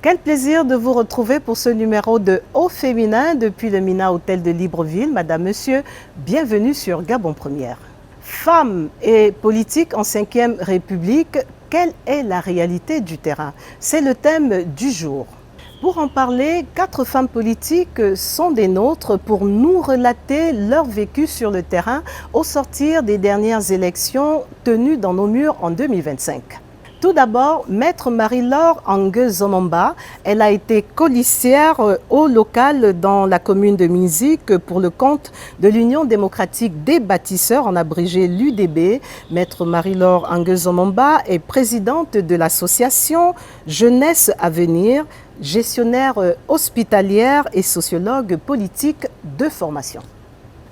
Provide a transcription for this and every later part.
Quel plaisir de vous retrouver pour ce numéro de Au Féminin depuis le Mina Hôtel de Libreville. Madame, Monsieur, bienvenue sur Gabon Première. Femmes et politique en 5e République, quelle est la réalité du terrain? C'est le thème du jour. Pour en parler, 4 femmes politiques sont des nôtres pour nous relater leur vécu sur le terrain au sortir des dernières élections tenues dans nos murs en 2025. Tout d'abord, Maître Marie-Laure Angue-Zomomba. Elle a été colistière au local dans la commune de Minzik pour le compte de l'Union démocratique des bâtisseurs, en abrégé l'UDB. Maître Marie-Laure Angue-Zomomba est présidente de l'association Jeunesse à venir, gestionnaire hospitalière et sociologue politique de formation.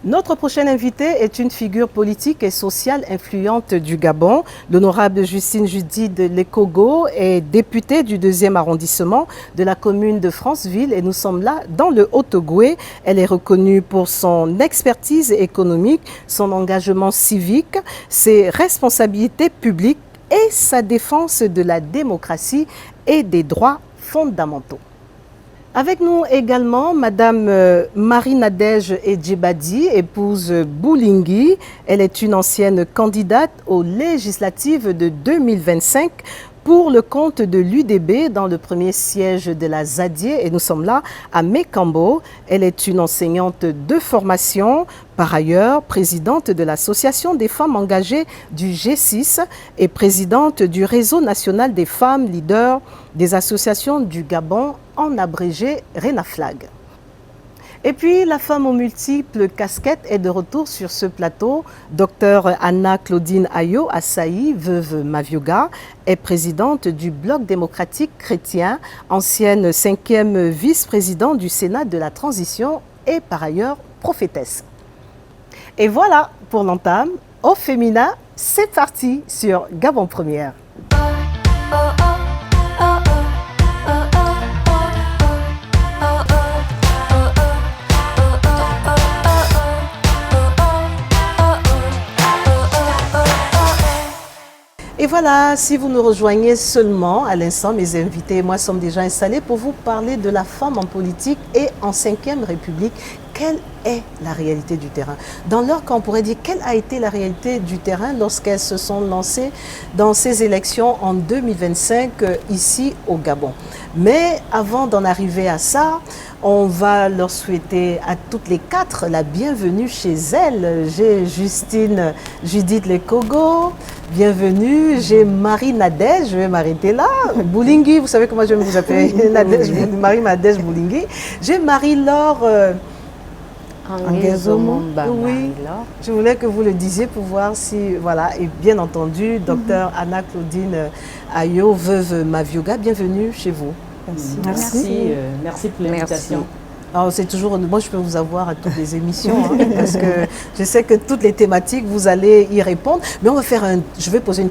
Notre prochaine invitée est une figure politique et sociale influente du Gabon. L'honorable Justine Judith Lekogo est députée du 2e arrondissement de la commune de Franceville et nous sommes là dans le Haut-Ogooué. Elle est reconnue pour son expertise économique, son engagement civique, ses responsabilités publiques et sa défense de la démocratie et des droits fondamentaux. Avec nous également Madame Marie-Nadège Edjibadi, épouse Boulingui. Elle est une ancienne candidate aux législatives de 2025 pour le compte de l'UDB dans le premier siège de la Zadier et nous sommes là à Mekambo. Elle est une enseignante de formation, par ailleurs présidente de l'Association des femmes engagées du G6 et présidente du Réseau national des femmes leaders des associations du Gabon, en abrégé RENAFLAG. Et puis, la femme aux multiples casquettes est de retour sur ce plateau. Dr Anna-Claudine Ayo Assaï, veuve Mavioga, est présidente du Bloc démocratique chrétien, ancienne 5e vice-présidente du Sénat de la transition et par ailleurs prophétesse. Et voilà pour l'entame. Au féminin, c'est parti sur Gabon Première. Et voilà, si vous nous rejoignez seulement à l'instant, mes invités et moi sommes déjà installés pour vous parler de la femme en politique et en 5e République. Quelle est la réalité du terrain? Dans leur cas, on pourrait dire quelle a été la réalité du terrain lorsqu'elles se sont lancées dans ces élections en 2025 ici au Gabon. Mais avant d'en arriver à ça, on va leur souhaiter à toutes les 4 la bienvenue chez elles. J'ai Justine Judith Lekogo, bienvenue. J'ai Marie-Nadège, je vais m'arrêter là. Boulingui, vous savez comment je vais vous appeler? Marie-Nadège Boulingui. J'ai Marie-Laure Angue-Zomomba. Oui, je voulais que vous le disiez pour voir si, voilà, et bien entendu, Dr Anna-Claudine Ayo, veuve Mavioga, bienvenue chez vous. Merci. Merci pour l'invitation. C'est toujours, moi je peux vous avoir à toutes les émissions, parce que je sais que toutes les thématiques, vous allez y répondre. Mais on va faire je vais poser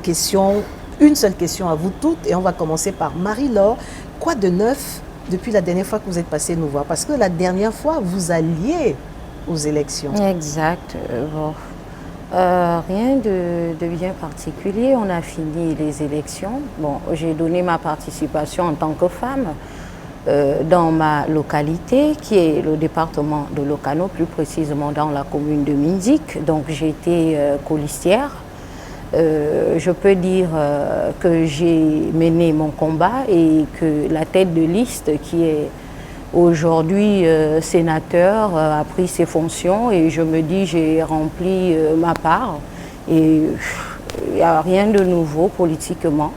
une seule question à vous toutes, et on va commencer par Marie-Laure. Quoi de neuf depuis la dernière fois que vous êtes passée nous voir? Parce que la dernière fois, vous alliez aux élections. Exact. Rien de bien particulier. On a fini les élections. Bon, j'ai donné ma participation en tant que femme dans ma localité, qui est le département de Lokano, plus précisément dans la commune de Minzik. Donc j'ai été colistière. Je peux dire que j'ai mené mon combat et que la tête de liste qui est aujourd'hui sénateur a pris ses fonctions et je me dis j'ai rempli ma part et il n'y a rien de nouveau politiquement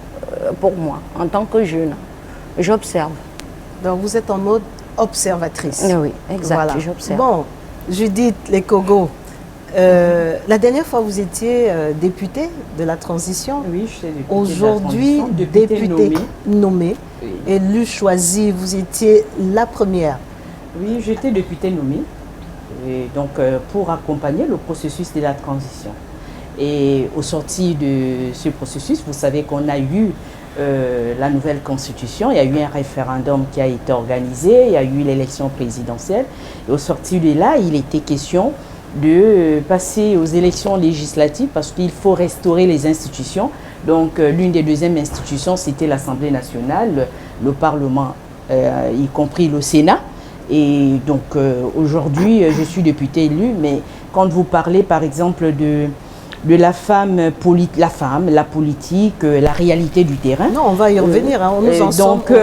pour moi en tant que jeune. J'observe. Donc vous êtes en mode observatrice. Oui, exact, voilà. J'observe. Bon, Judith Lekogo, la dernière fois vous étiez députée de la transition. Oui, je suis députée. Aujourd'hui, députée nommée. Oui. Élue choisie, vous étiez la première. Oui, j'étais députée nommée, et donc pour accompagner le processus de la transition. Et au sorti de ce processus, vous savez qu'on a eu la nouvelle constitution, il y a eu un référendum qui a été organisé, il y a eu l'élection présidentielle. Et au sorti de là, il était question de passer aux élections législatives parce qu'il faut restaurer les institutions. Donc l'une des deuxièmes institutions, c'était l'Assemblée nationale, le Parlement y compris le Sénat. Et donc aujourd'hui, je suis députée élue, mais quand vous parlez par exemple de la femme, la politique, la réalité du terrain. Non, on va y revenir, hein, nous en sommes. Donc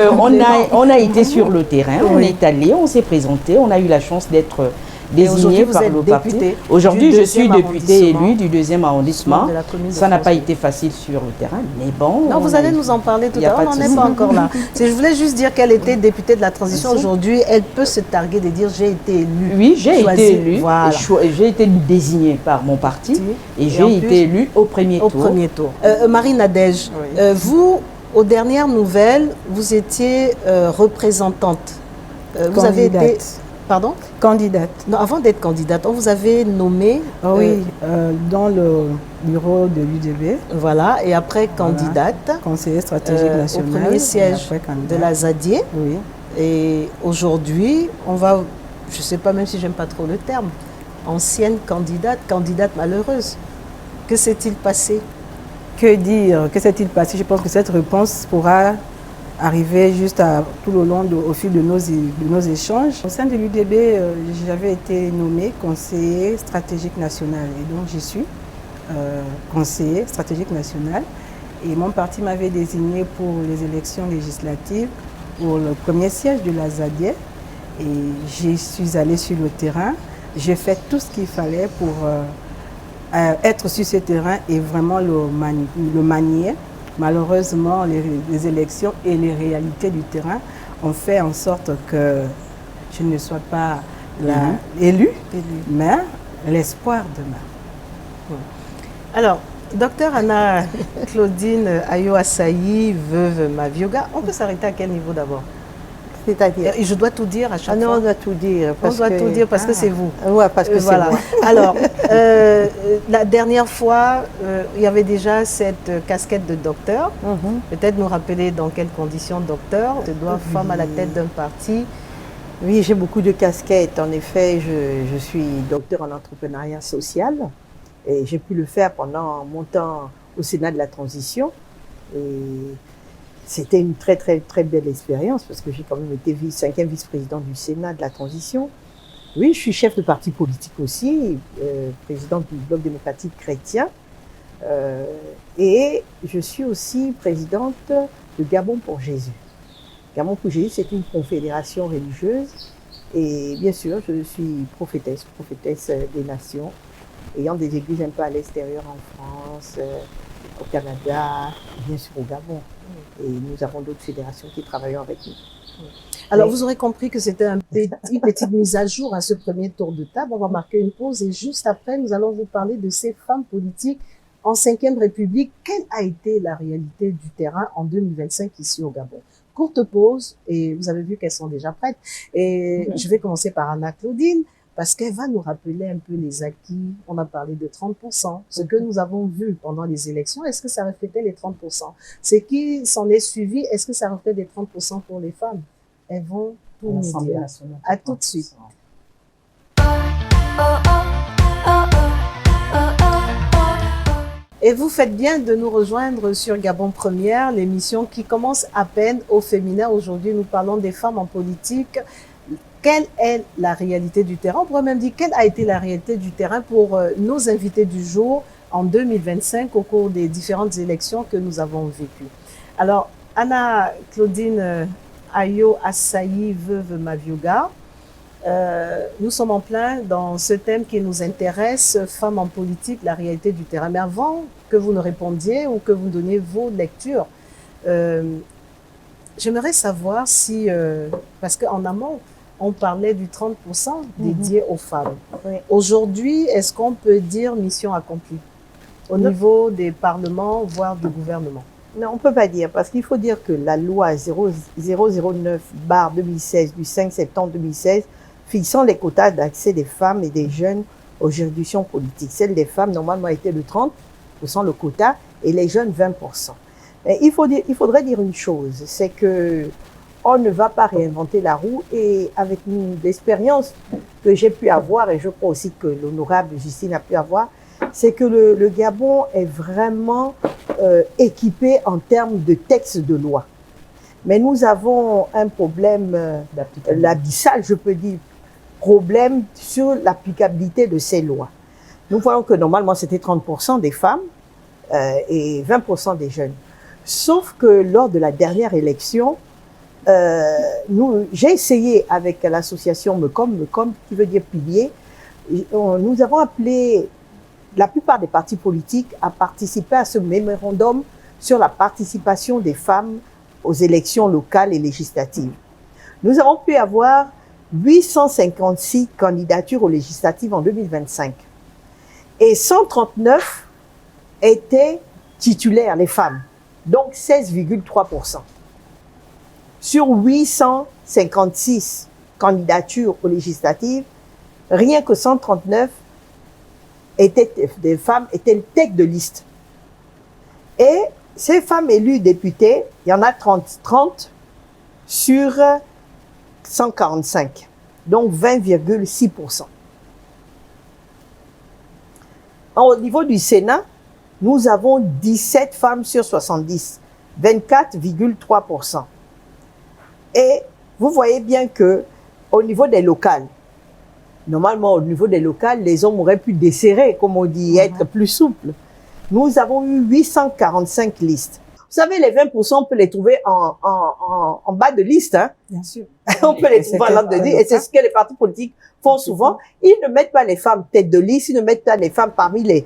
on a été sur le terrain, on est allé, on s'est présenté, on a eu la chance d'être désigné par le parti. Aujourd'hui, je suis députée élue du 2e arrondissement. Ça n'a pas été facile sur le terrain, mais bon. Non, vous allez nous en parler tout à l'heure, on n'en est pas encore là. Je voulais juste dire qu'elle était députée de la transition. Aujourd'hui, elle peut se targuer de dire j'ai été élue. Oui, j'ai été élue. Voilà. J'ai été désignée par mon parti et j'ai été élue au premier tour. Marie-Nadège, vous, aux dernières nouvelles, vous étiez représentante. Vous avez été... Pardon? Candidate. Non, avant d'être candidate, on vous avait nommé... dans le bureau de l'UDB. Voilà, et après candidate. Conseiller stratégique national. Au premier siège de la Zadier. Oui. Et aujourd'hui, on va, je ne sais pas même si j'aime pas trop le terme, ancienne candidate malheureuse. Que s'est-il passé? Que dire? Que s'est-il passé? Je pense que cette réponse pourra arrivé juste tout le long au fil de nos échanges. Au sein de l'UDB, j'avais été nommée conseiller stratégique national et donc je suis conseiller stratégique national et mon parti m'avait désigné pour les élections législatives pour le premier siège de la Zadier et je suis allée sur le terrain. J'ai fait tout ce qu'il fallait pour être sur ce terrain et vraiment le manier. Malheureusement, les élections et les réalités du terrain ont fait en sorte que je ne sois pas élue, mais l'espoir demeure. Alors, docteur Anna Claudine Ayo-Assayi, veuve Mavioga, on peut s'arrêter à quel niveau d'abord? C'est-à-dire, je dois tout dire à chaque fois. Non, on doit tout dire. On doit tout dire parce que c'est vous. Oui, parce que c'est moi. Alors, la dernière fois, il y avait déjà cette casquette de docteur. Peut-être nous rappeler dans quelles conditions docteur, de doit femme à la tête d'un parti. Oui, j'ai beaucoup de casquettes. En effet, je suis docteur en entrepreneuriat social et j'ai pu le faire pendant mon temps au Sénat de la transition. Et c'était une très, très, très belle expérience parce que j'ai quand même été 5e vice-président du Sénat de la transition. Oui, je suis chef de parti politique aussi, présidente du Bloc démocratique chrétien. Et je suis aussi présidente de Gabon pour Jésus. Gabon pour Jésus, c'est une confédération religieuse. Et bien sûr, je suis prophétesse des nations, ayant des églises un peu à l'extérieur en France, au Canada, bien sûr au Gabon. Et nous avons d'autres fédérations qui travaillent avec nous. Alors, vous aurez compris que c'était une petite mise à jour à ce premier tour de table. On va marquer une pause et juste après, nous allons vous parler de ces femmes politiques en 5e République. Quelle a été la réalité du terrain en 2025 ici au Gabon? Courte pause et vous avez vu qu'elles sont déjà prêtes. Et je vais commencer par Anna Claudine parce qu'elle va nous rappeler un peu les acquis. On a parlé de 30%. Ce que nous avons vu pendant les élections, est-ce que ça reflétait les 30%? Ce qui s'en est suivi, est-ce que ça reflète les 30% pour les femmes? Elles vont tout nous dire. À tout de suite. Et vous faites bien de nous rejoindre sur Gabon Première, l'émission qui commence à peine au féminin. Aujourd'hui, nous parlons des femmes en politique. Quelle est la réalité du terrain? On pourrait même dire quelle a été la réalité du terrain pour nos invités du jour en 2025 au cours des différentes élections que nous avons vécues. Alors, Anna Claudine Ayo-Assayi, veuve Mavioga, nous sommes en plein dans ce thème qui nous intéresse, femmes en politique, la réalité du terrain. Mais avant que vous ne répondiez ou que vous donniez vos lectures, j'aimerais savoir si, parce qu'en amont, on parlait du 30% dédié aux femmes. Oui. Aujourd'hui, est-ce qu'on peut dire mission accomplie au niveau des parlements, voire du gouvernement? Non, on ne peut pas dire, parce qu'il faut dire que la loi 009/2016 du 5 septembre 2016 fixant les quotas d'accès des femmes et des jeunes aux juridictions politiques. Celle des femmes, normalement, était de 30%, le quota, et les jeunes, 20%. Mais il faudrait dire une chose, c'est que on ne va pas réinventer la roue, et avec l'expérience que j'ai pu avoir, et je crois aussi que l'honorable Justine a pu avoir, c'est que le Gabon est vraiment équipé en termes de textes de loi. Mais nous avons un problème l'abyssal, je peux dire, problème sur l'applicabilité de ces lois. Nous voyons que normalement c'était 30% des femmes et 20% des jeunes. Sauf que lors de la dernière élection, j'ai essayé avec l'association MECOM qui veut dire pilier, nous avons appelé la plupart des partis politiques à participer à ce mémorandum sur la participation des femmes aux élections locales et législatives. Nous avons pu avoir 856 candidatures aux législatives en 2025. Et 139 étaient titulaires, les femmes, donc 16,3%. Sur 856 candidatures aux législatives, rien que 139 des femmes étaient tête de liste. Et ces femmes élues députées, il y en a 30 sur 145, donc 20,6%. Au niveau du Sénat, nous avons 17 femmes sur 70, 24,3%. Et vous voyez bien que au niveau des locales, normalement au niveau des locales, les hommes auraient pu desserrer, comme on dit, être plus souples. Nous avons eu 845 listes. Vous savez, les 20%, on peut les trouver en bas de liste. Hein? Bien sûr. On peut les trouver en bas de liste. Et c'est ce que les partis politiques font souvent. Ils ne mettent pas les femmes tête de liste, ils ne mettent pas les femmes parmi les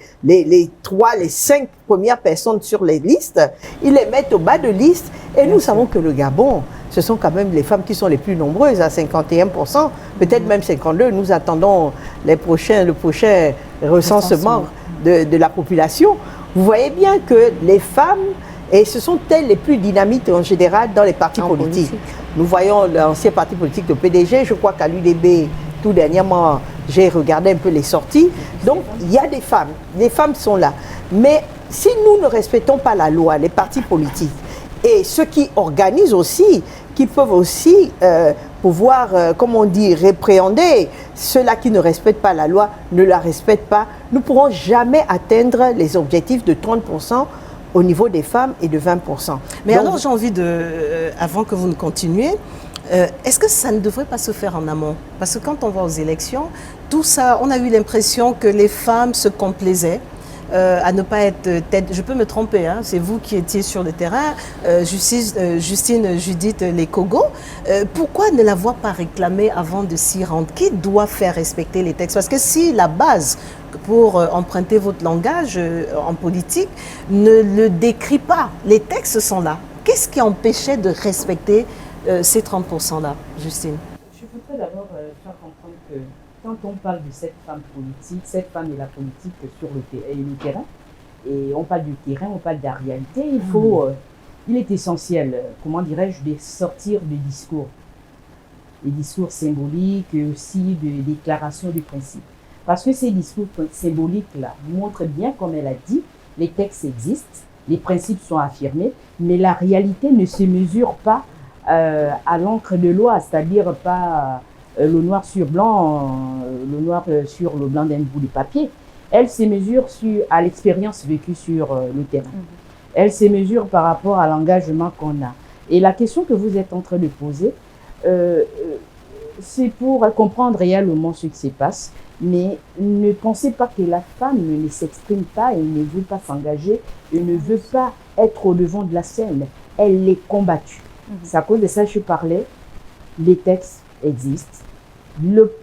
5 premières personnes sur les listes. Ils les mettent au bas de liste. Et nous savons que le Gabon, ce sont quand même les femmes qui sont les plus nombreuses, à 51%, peut-être même 52%. Nous attendons le prochain recensement de la population. Vous voyez bien que les femmes, et ce sont elles les plus dynamiques en général dans les partis politiques. Nous voyons l'ancien parti politique de PDG, je crois qu'à l'UDB, tout dernièrement, j'ai regardé un peu les sorties. Donc, il y a des femmes. Les femmes sont là. Mais si nous ne respectons pas la loi, les partis politiques, et ceux qui organisent aussi, qui peuvent aussi pouvoir, comme on dit, répréhender ceux-là qui ne respectent pas la loi, ne la respectent pas, nous ne pourrons jamais atteindre les objectifs de 30% au niveau des femmes et de 20%. Mais donc, alors j'ai envie avant que vous ne continuiez, est-ce que ça ne devrait pas se faire en amont? Parce que quand on va aux élections, tout ça, on a eu l'impression que les femmes se complaisaient à ne pas être tête. Je peux me tromper, hein, c'est vous qui étiez sur le terrain, Justine Judith Lekogo. Pourquoi ne l'avoir pas réclamé avant de s'y rendre? Qui doit faire respecter les textes? Parce que si la base, pour emprunter votre langage en politique, ne le décrit pas, les textes sont là. Qu'est-ce qui empêchait de respecter ces 30%-là, Justine? Je voudrais d'abord faire comprendre que quand on parle de cette femme politique, cette femme et la politique sur le terrain, et on parle du terrain, on parle de la réalité, il est essentiel, comment dirais-je, de sortir des discours symboliques et aussi de déclarations de principes. Parce que ces discours symboliques-là montrent bien, comme elle a dit, les textes existent, les principes sont affirmés, mais la réalité ne se mesure pas à l'encre de loi, c'est-à-dire pas le noir sur blanc, le noir sur le blanc d'un bout de papier. Elle se mesure à l'expérience vécue sur le terrain. Elle se mesure par rapport à l'engagement qu'on a. Et la question que vous êtes en train de poser, c'est pour comprendre réellement ce qui se passe, mais ne pensez pas que la femme ne s'exprime pas, elle ne veut pas s'engager, elle ne veut pas être au devant de la scène. Elle est combattue. C'est à cause de ça que je parlais, les textes existent,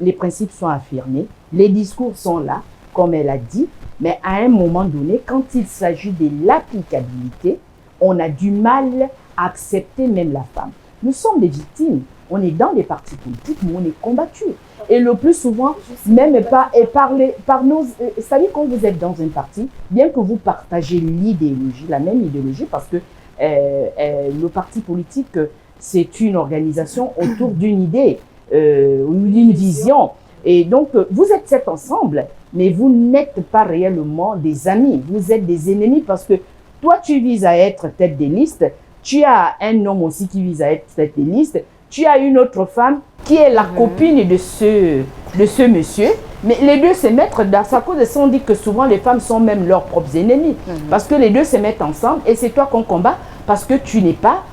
les principes sont affirmés, les discours sont là, comme elle a dit, mais à un moment donné, quand il s'agit de l'applicabilité, on a du mal à accepter même la femme. Nous sommes des victimes, on est dans les partis politiques, mais on est combattus. Et le plus souvent, même par nos... C'est-à-dire quand vous êtes dans un parti, bien que vous partagez l'idéologie, la même idéologie, parce que le parti politique, c'est une organisation autour d'une idée, d'une vision. Et donc, vous êtes cet ensemble, mais vous n'êtes pas réellement des amis. Vous êtes des ennemis parce que toi, tu vises à être tête des listes. Tu as un homme aussi qui vise à être tête des listes. Tu as une autre femme qui est la copine de ce monsieur. Mais les deux se mettent dans sa cause. Et on dit que souvent, les femmes sont même leurs propres ennemis. Parce que les deux se mettent ensemble et c'est toi qu'on combat parce que tu n'es pas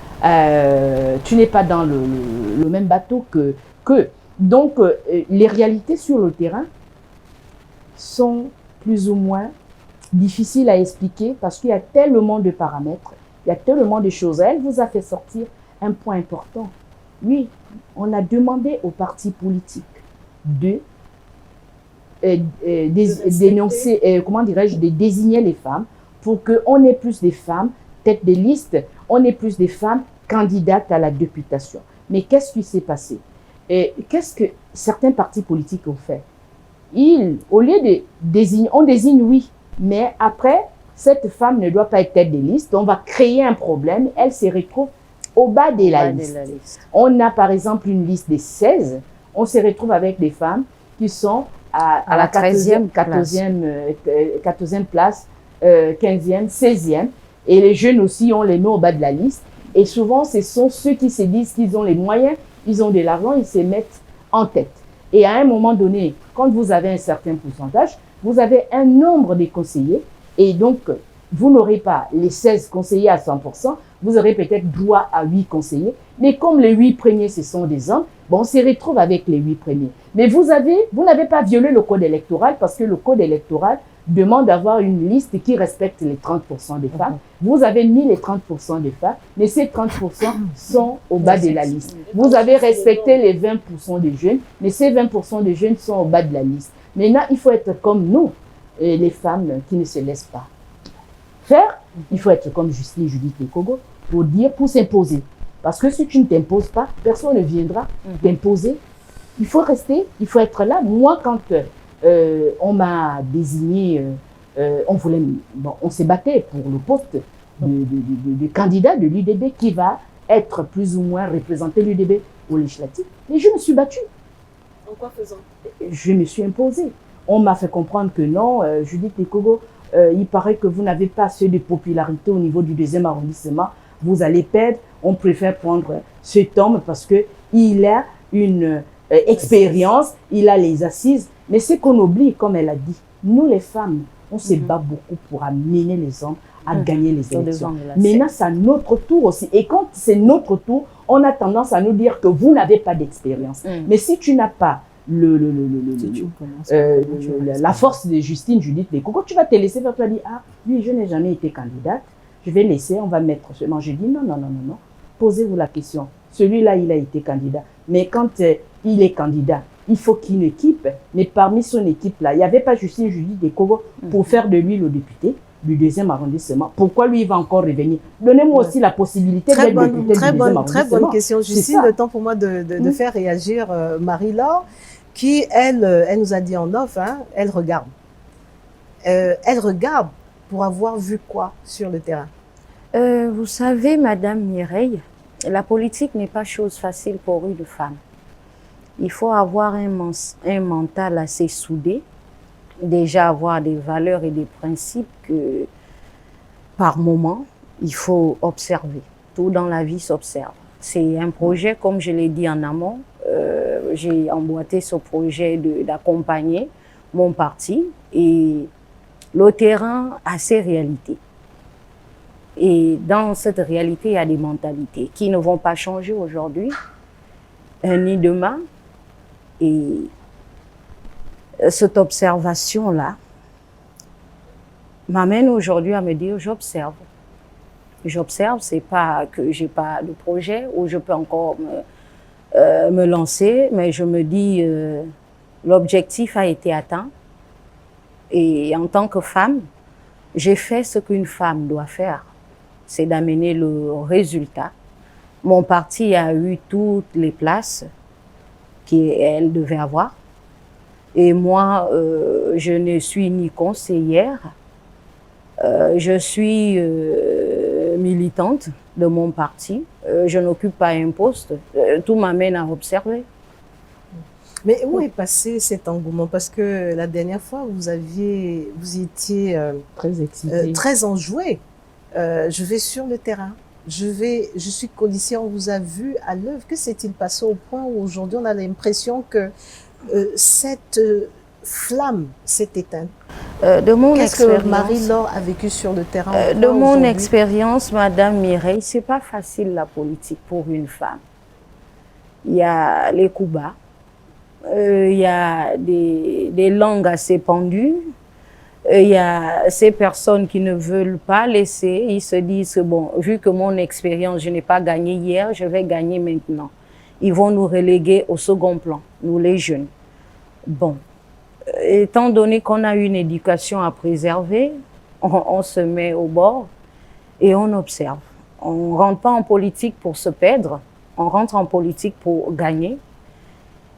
tu n'es pas dans le même bateau que. Donc, les réalités sur le terrain sont plus ou moins difficiles à expliquer parce qu'il y a tellement de paramètres, il y a tellement de choses. Elle vous a fait sortir un point important. Oui, on a demandé aux partis politiques de dénoncer, comment dirais-je, de désigner les femmes pour qu'on ait plus de femmes tête des listes, on ait plus de femmes candidates à la députation. Mais qu'est-ce qui s'est passé? Et qu'est-ce que certains partis politiques ont fait? Au lieu de désigner, on désigne oui, mais après, cette femme ne doit pas être tête des listes, on va créer un problème, elle se retrouve au bas de la liste. On a par exemple une liste de 16, on se retrouve avec des femmes qui sont à la 14e place, 15e, 16e, et les jeunes aussi, on les met au bas de la liste. Et souvent, ce sont ceux qui se disent qu'ils ont les moyens, ils ont de l'argent, ils se mettent en tête. Et à un moment donné, quand vous avez un certain pourcentage, vous avez un nombre de conseillers, et donc, vous n'aurez pas les 16 conseillers à 100%, vous aurez peut-être droit à 8 conseillers. Mais comme les 8 premiers, ce sont des hommes, bon, on se retrouve avec les 8 premiers. Mais vous n'avez pas violé le code électoral parce que le code électoral demande d'avoir une liste qui respecte les 30% des femmes. Vous avez mis les 30% des femmes, mais ces 30% sont au bas de la liste. Vous avez respecté les 20% des jeunes, mais ces 20% des jeunes sont au bas de la liste. Maintenant, il faut être comme nous, les femmes qui ne se laissent pas faire. Il faut être comme Justine Judith Lekogo pour s'imposer. Parce que si tu ne t'imposes pas, personne ne viendra t'imposer. Il faut rester, il faut être là. Moi, quand on m'a désigné, on s'est battu pour le poste de candidat de l'UDB qui va être plus ou moins représenté l'UDB au législatif. Et je me suis battue. En quoi faisant? Je me suis imposée. On m'a fait comprendre que non, Judith Lekogo, il paraît que vous n'avez pas assez de popularité au niveau du 2e arrondissement. Vous allez perdre. On préfère prendre cet homme parce qu'il a une expérience, il a les assises. Mais ce qu'on oublie, comme elle a dit, nous les femmes, on se bat beaucoup pour amener les hommes à gagner les élections. Maintenant, c'est notre tour aussi. Et quand c'est notre tour, on a tendance à nous dire que vous n'avez pas d'expérience. Mais si tu n'as pas la force de Justine Judith Lekogo, tu vas te laisser faire, tu vas dire, ah oui, je n'ai jamais été candidate, je vais laisser, on va mettre seulement. Je dis non, posez-vous la question. Celui-là, il a été candidat. Mais quand il est candidat, il faut qu'il y ait une équipe. Mais parmi son équipe-là, il n'y avait pas Justine Judith Lekogo pour faire de lui le député du 2e arrondissement. Pourquoi lui, il va encore revenir? Donnez-moi aussi la possibilité d'être député du 2e arrondissement. Très bonne question, Justine. Le temps pour moi de faire réagir Marie-Laure, qui, elle nous a dit en off, hein, elle regarde. Elle regarde pour avoir vu quoi sur le terrain? Vous savez, Madame Mireille, la politique n'est pas chose facile pour une femme. Il faut avoir un mental assez soudé, déjà avoir des valeurs et des principes que, par moment, il faut observer. Tout dans la vie s'observe. C'est un projet, comme je l'ai dit en amont, j'ai emboîté ce projet d'accompagner mon parti et le terrain a ses réalités. Et dans cette réalité, il y a des mentalités qui ne vont pas changer aujourd'hui, ni demain. Et cette observation-là m'amène aujourd'hui à me dire, j'observe. J'observe, c'est pas que j'ai pas de projet ou je peux encore me lancer, mais je me dis, l'objectif a été atteint. Et en tant que femme, j'ai fait ce qu'une femme doit faire, c'est d'amener le résultat. Mon parti a eu toutes les places qu'elle devait avoir. Et moi, je ne suis ni conseillère, je suis militante de mon parti. Je n'occupe pas un poste. Tout m'amène à observer. Mais où est passé cet engouement? Parce que la dernière fois, vous étiez très excitée, très enjouée. Je vais sur le terrain. Je suis policière, on vous a vu à l'œuvre. Que s'est-il passé au point où aujourd'hui on a l'impression que cette flamme s'est éteinte? De mon Qu'est-ce expérience, que Marie-Laure a vécu sur le terrain? de mon expérience, Madame Mireille, c'est pas facile la politique pour une femme. Il y a les coups bas, il y a des langues assez pendues, il y a ces personnes qui ne veulent pas laisser, ils se disent, bon, vu que mon expérience, je n'ai pas gagné hier, je vais gagner maintenant. Ils vont nous reléguer au second plan, nous les jeunes. Bon, étant donné qu'on a une éducation à préserver, on se met au bord et on observe. On ne rentre pas en politique pour se perdre, on rentre en politique pour gagner.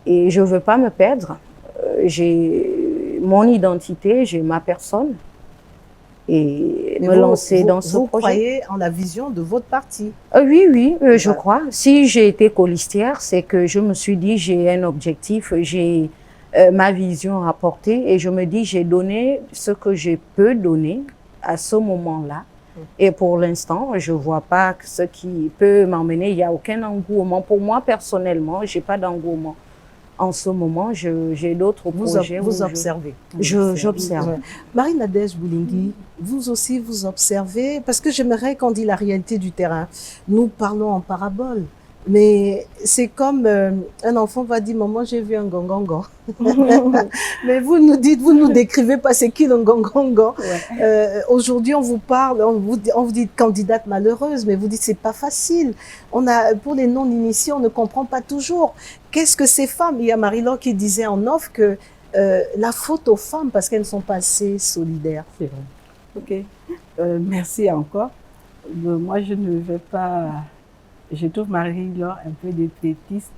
Et je ne veux pas me perdre. J'ai mon identité, j'ai ma personne. Et me lancer dans ce projet. Vous croyez en la vision de votre parti? Oui, oui, je crois. Si j'ai été colistière, c'est que je me suis dit, j'ai un objectif, j'ai ma vision à porter et je me dis, j'ai donné ce que je peux donner à ce moment-là. Et pour l'instant, je ne vois pas ce qui peut m'emmener. Il n'y a aucun engouement. Pour moi, personnellement, je n'ai pas d'engouement. En ce moment, j'ai d'autres projets. Vous observez. J'observe. Ouais. Marie-Nadège Boulingi, vous aussi, vous observez, parce que j'aimerais qu'on dise la réalité du terrain. Nous parlons en parabole, mais c'est comme un enfant va dire, maman, j'ai vu un gongongo. Mais vous nous dites, vous nous décrivez pas c'est qui le gongongo. Ouais. Aujourd'hui, on vous parle, on vous dit candidate malheureuse, mais vous dites c'est pas facile. Pour les non-initiés, on ne comprend pas toujours. Qu'est-ce que ces femmes? Il y a Marie-Laure qui disait en off que la faute aux femmes parce qu'elles ne sont pas assez solidaires. C'est vrai. Ok. Merci encore. Moi, je ne vais pas... Je trouve Marie-Laure un peu défaitiste,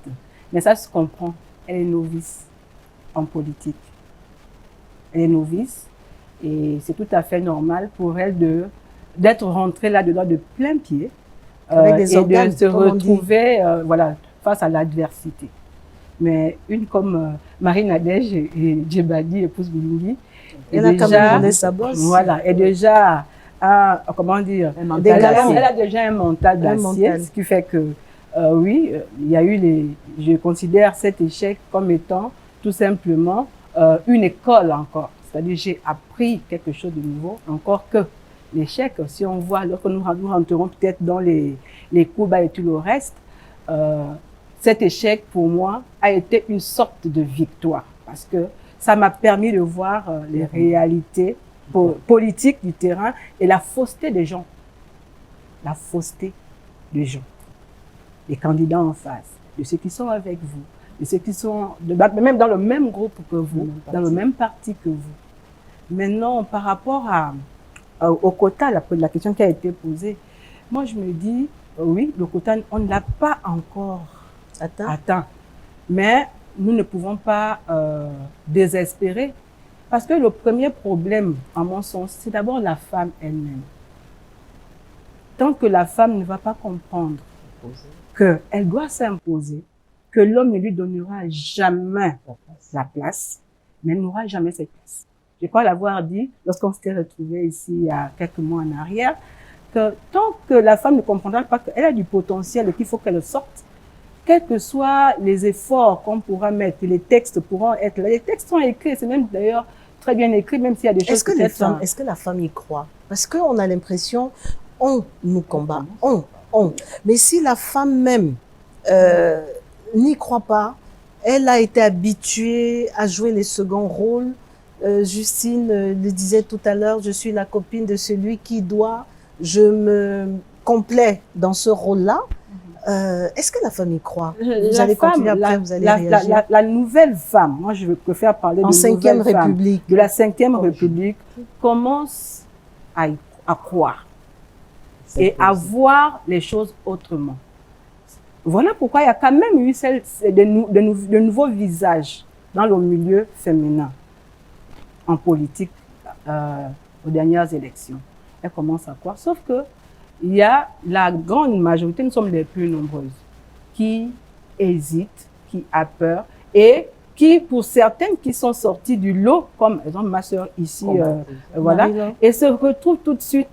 mais ça se comprend. Elle est novice en politique. Elle est novice et c'est tout à fait normal pour elle d'être rentrée là-dedans de plein pied avec des organes, et de se retrouver voilà, face à l'adversité. Mais une comme Marie-Nadège et Djebadi, épouse Boulingi, elle a quand même donné sa bosse. Voilà, est déjà... comment dire, elle a déjà un mental d'acier, ce qui fait que, oui, il y a eu je considère cet échec comme étant tout simplement une école encore. C'est-à-dire, j'ai appris quelque chose de nouveau, encore que l'échec, si on voit, lorsque nous rentrerons peut-être dans les coups bas et tout le reste, cet échec, pour moi, a été une sorte de victoire, parce que ça m'a permis de voir les réalités politique du terrain et la fausseté des gens. La fausseté des gens. Les candidats en face, de ceux qui sont avec vous, de ceux qui sont même dans le même groupe que vous, dans le même parti que vous. Maintenant, par rapport au quota, la question qui a été posée, moi je me dis, oui, le quota, on ne l'a pas encore atteint. Mais nous ne pouvons pas désespérer. Parce que le premier problème, à mon sens, c'est d'abord la femme elle-même. Tant que la femme ne va pas comprendre qu'elle doit s'imposer, que l'homme ne lui donnera jamais la place, mais elle n'aura jamais cette place. Je crois l'avoir dit lorsqu'on s'était retrouvés ici il y a quelques mois en arrière, que tant que la femme ne comprendra pas qu'elle a du potentiel et qu'il faut qu'elle sorte, quels que soient les efforts qu'on pourra mettre, les textes pourront être là. Les textes sont écrits, c'est même d'ailleurs très bien écrit, même s'il y a des choses... Est-ce que la femme y croit? Parce qu'on a l'impression, on nous combat, on. Mais si la femme même n'y croit pas, elle a été habituée à jouer les seconds rôles. Justine le disait tout à l'heure, je suis la copine de celui qui doit, je me complais dans ce rôle-là. Est-ce que la femme y croit? Vous allez continuer après, vous allez réagir. La nouvelle femme, moi je préfère parler de la 5e République. De la 5e République commence à croire et à voir les choses autrement. Voilà pourquoi il y a quand même eu de nouveaux visages dans le milieu féminin en politique aux dernières élections. Elle commence à croire, sauf que il y a la grande majorité, nous sommes les plus nombreuses, qui hésitent, qui a peur et qui, pour certaines qui sont sorties du lot, comme par exemple ma soeur ici, voilà, et se retrouvent tout de suite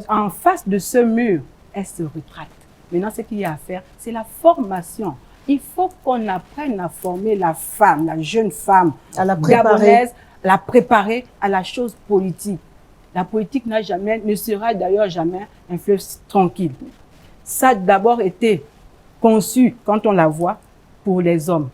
en face de ce mur, elles se rétractent. Maintenant, ce qu'il y a à faire, c'est la formation. Il faut qu'on apprenne à former la femme, la jeune femme à la préparer, la préparer à la chose politique. La politique ne sera d'ailleurs jamais un fleuve tranquille. Ça a d'abord été conçu, quand on la voit, pour les hommes.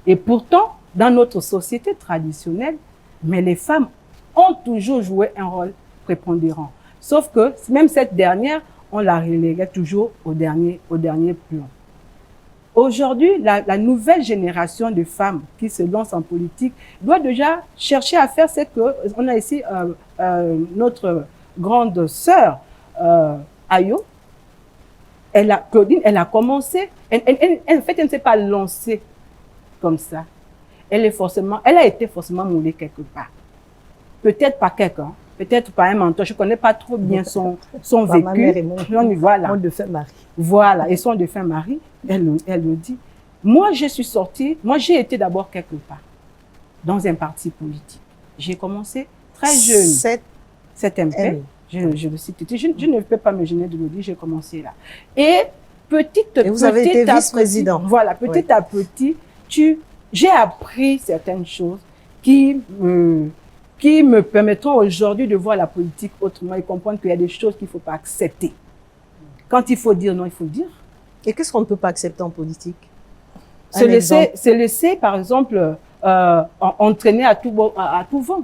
Et pourtant, dans notre société traditionnelle, mais les femmes ont toujours joué un rôle prépondérant. Sauf que même cette dernière, on la reléguait toujours au dernier plan. Aujourd'hui, la nouvelle génération de femmes qui se lancent en politique doit déjà chercher à faire ce que on a ici notre grande sœur Ayo. Claudine, elle a commencé. En fait, elle ne s'est pas lancée comme ça. Elle a été forcément moulée quelque part. Peut-être par quelqu'un, peut-être par un mentor. Je ne connais pas trop bien son vécu. Ma mère et voilà. Mon défunt mari. Voilà, et son défunt mari, elle le dit. Moi, je suis sortie, j'ai été d'abord quelque part, dans un parti politique. J'ai commencé très jeune. Cet MP, je le cite. Je ne peux pas me gêner de le dire, j'ai commencé là. Et vous avez été vice-président. Voilà, petit à petit, j'ai appris certaines choses qui me permettront aujourd'hui de voir la politique autrement et comprendre qu'il y a des choses qu'il ne faut pas accepter. Quand il faut dire non, il faut dire. Et qu'est-ce qu'on ne peut pas accepter en politique? Se laisser, par exemple, entraîner à tout vent.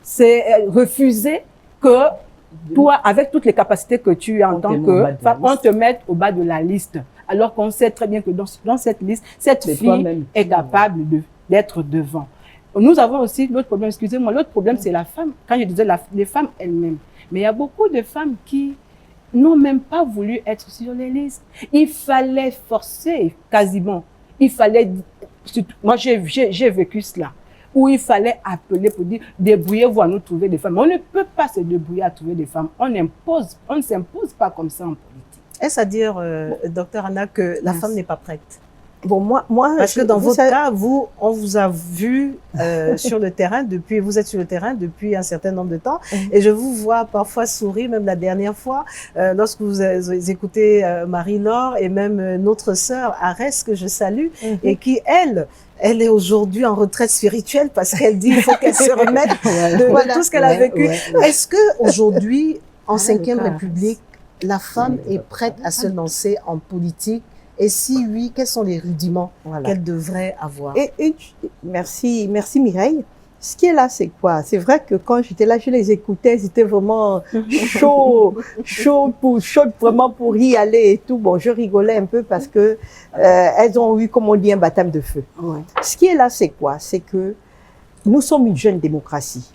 C'est refuser que toi, avec toutes les capacités que tu as en tant que femme, on te mette au bas de la liste. Alors qu'on sait très bien que dans cette liste, cette fille est capable d'être devant. Nous avons aussi l'autre problème, excusez-moi, l'autre problème c'est la femme. Quand je disais les femmes elles-mêmes. Mais il y a beaucoup de femmes qui n'ont même pas voulu être sur les listes. Il fallait forcer quasiment. Moi j'ai vécu cela. Où il fallait appeler pour dire débrouillez-vous à nous trouver des femmes. On ne peut pas se débrouiller à trouver des femmes. On ne s'impose pas comme ça en politique. Est-ce à dire, docteur Anna, que la femme n'est pas prête? Bon, moi, parce que dans votre cas, on vous a vu sur le terrain vous êtes sur le terrain depuis un certain nombre de temps, et je vous vois parfois sourire, même la dernière fois, lorsque vous écoutez Marie-Laure et même notre sœur Arès, que je salue, et qui, elle est aujourd'hui en retraite spirituelle parce qu'elle dit qu'il faut qu'elle se remette de tout ce qu'elle a vécu. Est-ce que aujourd'hui, en 5e République, la femme est prête à se lancer en politique? Et si oui, quels sont les rudiments qu'elle devrait avoir? Merci Mireille. Ce qui est là, c'est quoi? C'est vrai que quand j'étais là, je les écoutais, c'était vraiment chaud vraiment pour y aller et tout. Bon, je rigolais un peu parce que elles ont eu, comme on dit, un baptême de feu. Ce qui est là, c'est quoi? C'est que nous sommes une jeune démocratie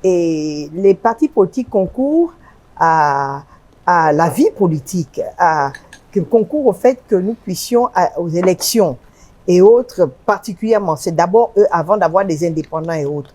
et les partis politiques concourent à la vie politique, concourt au fait que nous puissions aux élections et autres particulièrement. C'est d'abord eux avant d'avoir des indépendants et autres.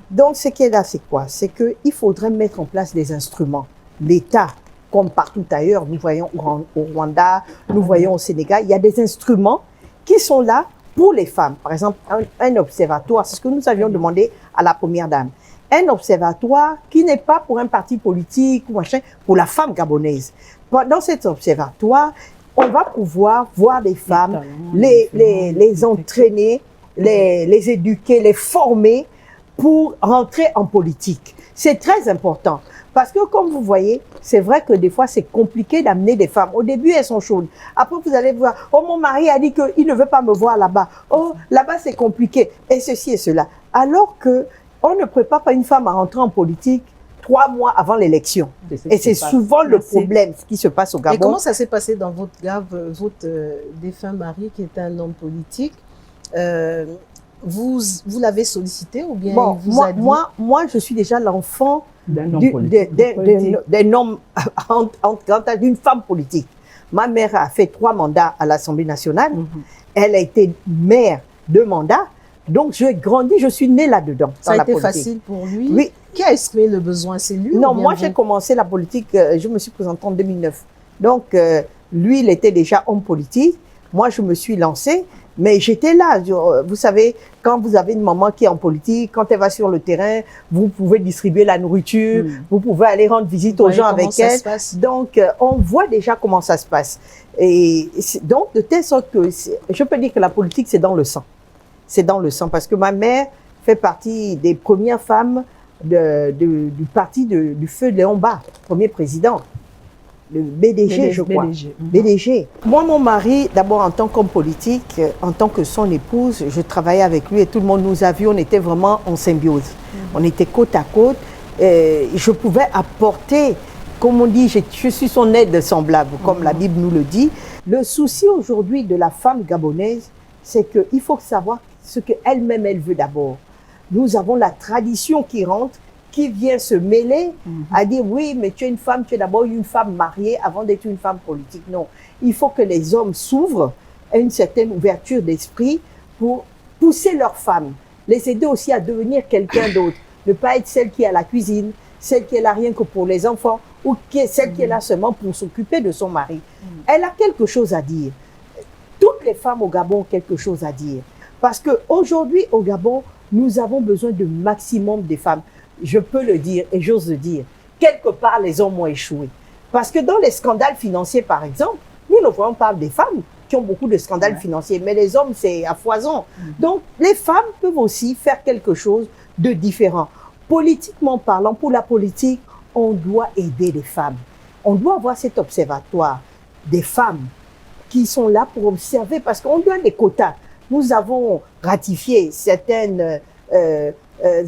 Donc ce qui est là, c'est quoi? C'est qu'il faudrait mettre en place des instruments. L'État, comme partout ailleurs, nous voyons au Rwanda, nous voyons au Sénégal, il y a des instruments qui sont là pour les femmes. Par exemple, un observatoire, c'est ce que nous avions demandé à la première dame. Un observatoire qui n'est pas pour un parti politique ou machin, pour la femme gabonaise. Dans cet observatoire, on va pouvoir voir les femmes, les entraîner, les éduquer, les former pour rentrer en politique. C'est très important. Parce que comme vous voyez, c'est vrai que des fois c'est compliqué d'amener des femmes. Au début, elles sont chaudes. Après, vous allez voir, oh, mon mari a dit qu'il ne veut pas me voir là-bas. Oh, là-bas c'est compliqué. Et ceci et cela. Alors que on ne prépare pas une femme à rentrer en politique 3 mois avant l'élection. Et c'est souvent le problème, ce qui se passe au Gabon. Et comment ça s'est passé dans votre cas, votre défunt mari, qui est un homme politique? Vous l'avez sollicité ou bien il vous a dit... moi, je suis déjà l'enfant d'un homme, d'une femme politique. Ma mère a fait 3 mandats à l'Assemblée nationale. Elle a été maire 2 mandats. Donc, j'ai grandi, je suis née là-dedans. Ça a été facile pour lui? Oui. Qui a exprimé le besoin? C'est lui? Non, moi, j'ai commencé la politique, je me suis présentée en 2009. Donc, lui, il était déjà homme politique. Moi, je me suis lancée, mais j'étais là. Vous savez, quand vous avez une maman qui est en politique, quand elle va sur le terrain, vous pouvez distribuer la nourriture, vous pouvez aller rendre visite aux gens avec elle. Donc, on voit déjà comment ça se passe. Et donc, de telle sorte que je peux dire que la politique, c'est dans le sang. C'est dans le sang parce que ma mère, fait partie des premières femmes du parti du feu Léon Bas, premier président. Le BDG, je crois. BDG. Moi, mon mari, d'abord en tant qu'homme politique, en tant que son épouse, je travaillais avec lui et tout le monde nous a vus, on était vraiment en symbiose. On était côte à côte. Je pouvais apporter, comme on dit, je suis son aide semblable, comme la Bible nous le dit. Le souci aujourd'hui de la femme gabonaise, c'est qu'il faut savoir ce qu'elle-même, elle veut d'abord. Nous avons la tradition qui rentre, qui vient se mêler à dire oui, mais tu es une femme, tu es d'abord une femme mariée avant d'être une femme politique. Non, il faut que les hommes s'ouvrent à une certaine ouverture d'esprit pour pousser leurs femmes, les aider aussi à devenir quelqu'un d'autre, ne pas être celle qui est à la cuisine, celle qui est là rien que pour les enfants ou celle qui est là seulement pour s'occuper de son mari. Elle a quelque chose à dire. Toutes les femmes au Gabon ont quelque chose à dire. Parce qu'aujourd'hui, au Gabon, nous avons besoin de maximum de femmes. Je peux le dire et j'ose le dire. Quelque part, les hommes ont échoué. Parce que dans les scandales financiers, par exemple, nous ne voyons pas des femmes qui ont beaucoup de scandales financiers, mais les hommes, c'est à foison. Donc, les femmes peuvent aussi faire quelque chose de différent. Politiquement parlant, pour la politique, on doit aider les femmes. On doit avoir cet observatoire des femmes qui sont là pour observer, parce qu'on donne des quotas. Nous avons ratifié certains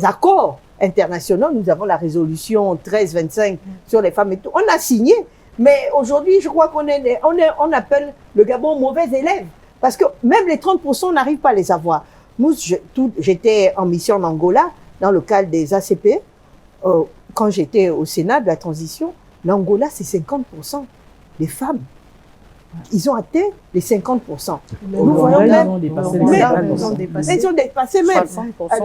accords internationaux. Nous avons la résolution 1325 sur les femmes et tout. On a signé, mais aujourd'hui, je crois on appelle le Gabon mauvais élève, parce que même les 30%, on n'arrive pas à les avoir. J'étais en mission en Angola, dans le cadre des ACP, quand j'étais au Sénat de la transition, l'Angola, c'est 50% des femmes. Ils ont atteint les 50%. Nous voyons même, ils ont dépassé même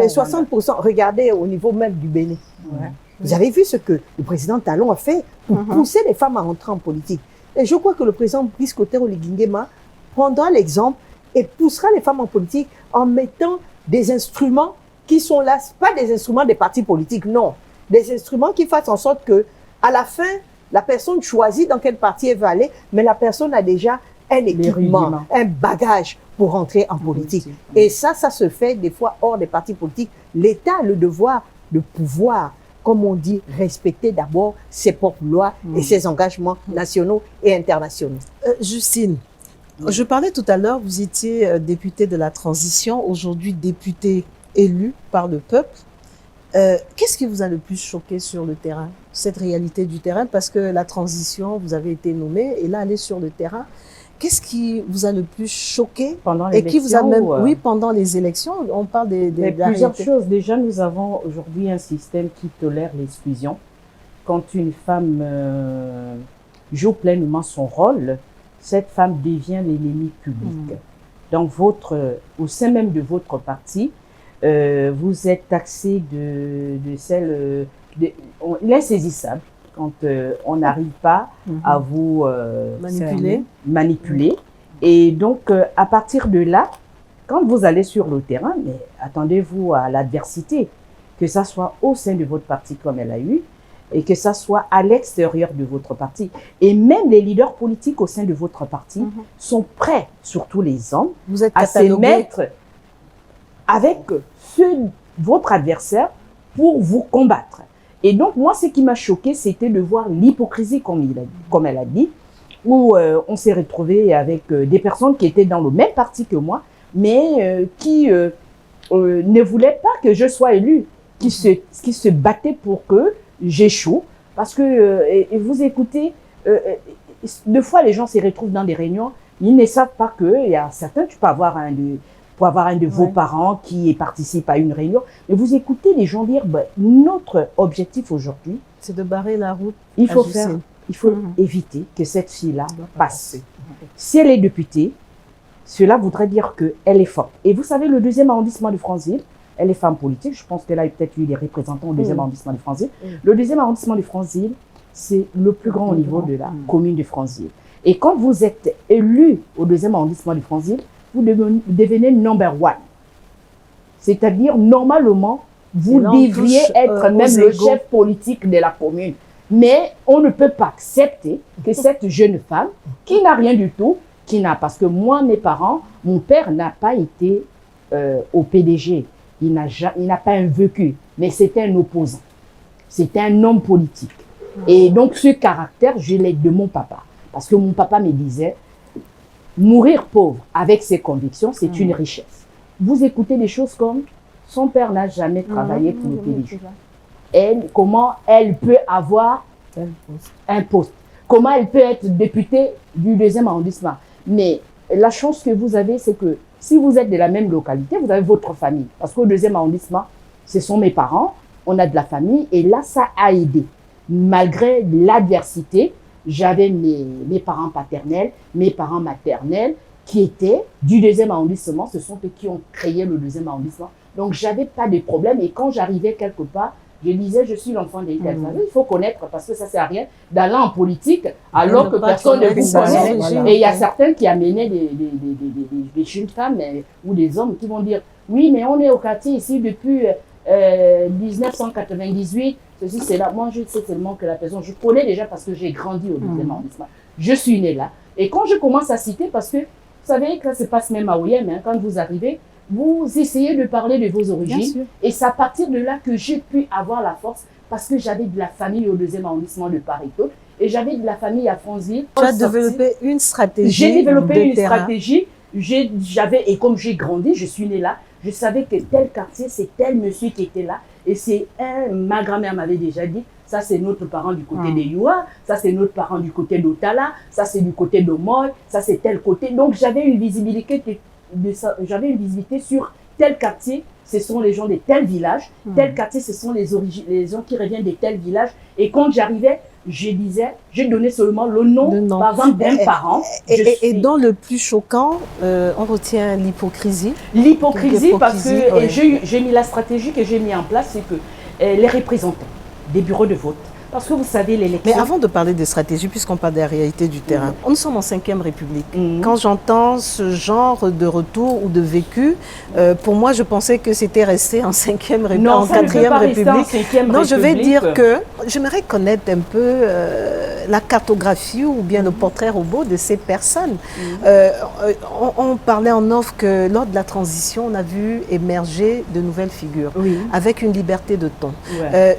les 60%. Regardez au niveau même du Bénin. Ouais. Vous avez vu ce que le président Talon a fait pour pousser les femmes à entrer en politique. Et je crois que le président Brice Cotero Nguema prendra l'exemple et poussera les femmes en politique en mettant des instruments qui sont là, pas des instruments des partis politiques, non. Des instruments qui fassent en sorte que, à la fin, la personne choisit dans quel parti elle va aller, mais la personne a déjà un équipement, un bagage pour rentrer en politique. Et ça se fait des fois hors des partis politiques. L'État a le devoir de pouvoir, comme on dit, respecter d'abord ses propres lois et ses engagements nationaux et internationaux. Justine, je parlais tout à l'heure, vous étiez députée de la transition, aujourd'hui députée élue par le peuple. Qu'est-ce qui vous a le plus choqué sur le terrain, cette réalité du terrain? Parce que la transition, vous avez été nommée, et là, aller sur le terrain, qu'est-ce qui vous a le plus choqué pendant les élections? Et qui vous a même, oui, pendant les élections, on parle plusieurs choses. Déjà, nous avons aujourd'hui un système qui tolère l'exclusion. Quand une femme joue pleinement son rôle, cette femme devient l'ennemi public. Donc, au sein même de votre parti, vous êtes taxé de celle l'insaisissable quand on n'arrive pas à vous manipuler. Et donc, à partir de là, quand vous allez sur le terrain, mais attendez-vous à l'adversité, que ça soit au sein de votre parti comme elle a eu, et que ça soit à l'extérieur de votre parti. Et même les leaders politiques au sein de votre parti sont prêts, surtout les hommes, à se mettre avec votre adversaire pour vous combattre. Et donc, moi, ce qui m'a choqué, c'était de voir l'hypocrisie, comme elle a dit, où on s'est retrouvé avec des personnes qui étaient dans le même parti que moi, mais qui ne voulaient pas que je sois élue, qui se battaient pour que j'échoue. Parce que, et vous écoutez, deux fois, les gens se retrouvent dans des réunions, ils ne savent pas qu'il y a certains, tu peux avoir un de vos parents qui participe à une réunion. Mais vous écoutez les gens dire, notre objectif aujourd'hui, c'est de barrer la route. Il faut éviter que cette fille-là passe. Si elle est députée, cela voudrait dire qu'elle est forte. Et vous savez, le 2e arrondissement de Franceville, elle est femme politique. Je pense qu'elle a peut-être eu des représentants au 2e arrondissement de Franceville. Le 2e arrondissement de Franceville, c'est le plus grand au niveau de la commune de Franceville. Et quand vous êtes élu au 2e arrondissement de Franceville, vous devenez number one. C'est-à-dire, normalement, vous devriez être même le chef politique de la commune. Mais on ne peut pas accepter que cette jeune femme, qui n'a rien du tout, parce que moi, mes parents, mon père n'a pas été au PDG. il n'a pas un vécu, mais c'était un opposant. C'était un homme politique. Et donc, ce caractère, je l'ai de mon papa. Parce que mon papa me disait, mourir pauvre avec ses convictions, c'est une richesse. Vous écoutez des choses comme, son père n'a jamais travaillé pour le PDG. Elle, comment elle peut avoir un poste? Comment elle peut être députée du 2e arrondissement? Mais la chance que vous avez, c'est que si vous êtes de la même localité, vous avez votre famille. Parce qu'au 2e arrondissement, ce sont mes parents, on a de la famille, et là, ça a aidé. Malgré l'adversité, j'avais mes parents paternels, mes parents maternels, qui étaient du 2e arrondissement. Ce sont eux qui ont créé le 2e arrondissement. Donc, j'avais pas de problème. Et quand j'arrivais quelque part, je disais, je suis l'enfant des tels. Il faut connaître, parce que ça sert à rien d'aller en politique alors que personne ne vous connaît. Et il y a certains qui amenaient des jeunes femmes ou des hommes qui vont dire, oui, mais on est au quartier ici depuis 1998, ceci, c'est là. Moi, je sais seulement que la personne, je connais déjà parce que j'ai grandi au 2e arrondissement. Je suis née là. Et quand je commence à citer, parce que, vous savez, que ça se passe même à OIM, hein, quand vous arrivez, vous essayez de parler de vos origines. Et c'est à partir de là que j'ai pu avoir la force, parce que j'avais de la famille au 2e arrondissement de Paris-Côte, et j'avais de la famille à Franceville. Tu as développé une stratégie. J'ai développé une stratégie. Et comme j'ai grandi, je suis née là, je savais que tel quartier, c'est tel monsieur qui était là. Et ma grand-mère m'avait déjà dit, ça c'est notre parent du côté de Youa, ça c'est notre parent du côté d'Otala, ça c'est du côté d'Omoy, ça c'est tel côté. Donc j'avais une visibilité sur tel quartier, ce sont les gens de tel village, tel quartier, ce sont les gens qui reviennent de tel village. Et quand j'arrivais, je donnais seulement le nom, par exemple, d'un parent. Et dans le plus choquant, on retient l'hypocrisie. L'hypocrisie, parce que j'ai mis la stratégie que j'ai mis en place, c'est que les représentants des bureaux de vote, parce que vous savez, l'élection... Mais avant de parler de stratégie, puisqu'on parle des réalités du terrain, nous sommes en 5e République. Quand j'entends ce genre de retour ou de vécu, pour moi, je pensais que c'était resté en 5e République, non, en 4e République. Non, je vais dire que j'aimerais connaître un peu la cartographie ou bien le portrait robot de ces personnes. On parlait en off que lors de la transition, on a vu émerger de nouvelles figures, avec une liberté de ton,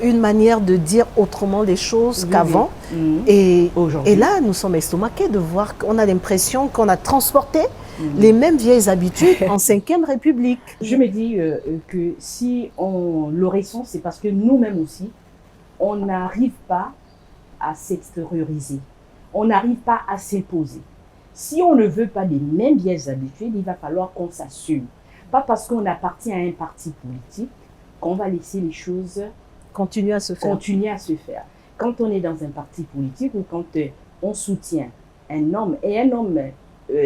une manière de dire autrement les choses qu'avant. Et là, nous sommes estomaqués de voir qu'on a l'impression qu'on a transporté les mêmes vieilles habitudes en 5e République. Je me dis que si on le ressent, c'est parce que nous-mêmes aussi, on n'arrive pas à s'extérioriser. On n'arrive pas à s'imposer. Si on ne veut pas des mêmes vieilles habitudes, il va falloir qu'on s'assume. Pas parce qu'on appartient à un parti politique qu'on va laisser les choses continuer à se faire. Quand on est dans un parti politique ou quand on soutient un homme, et un homme,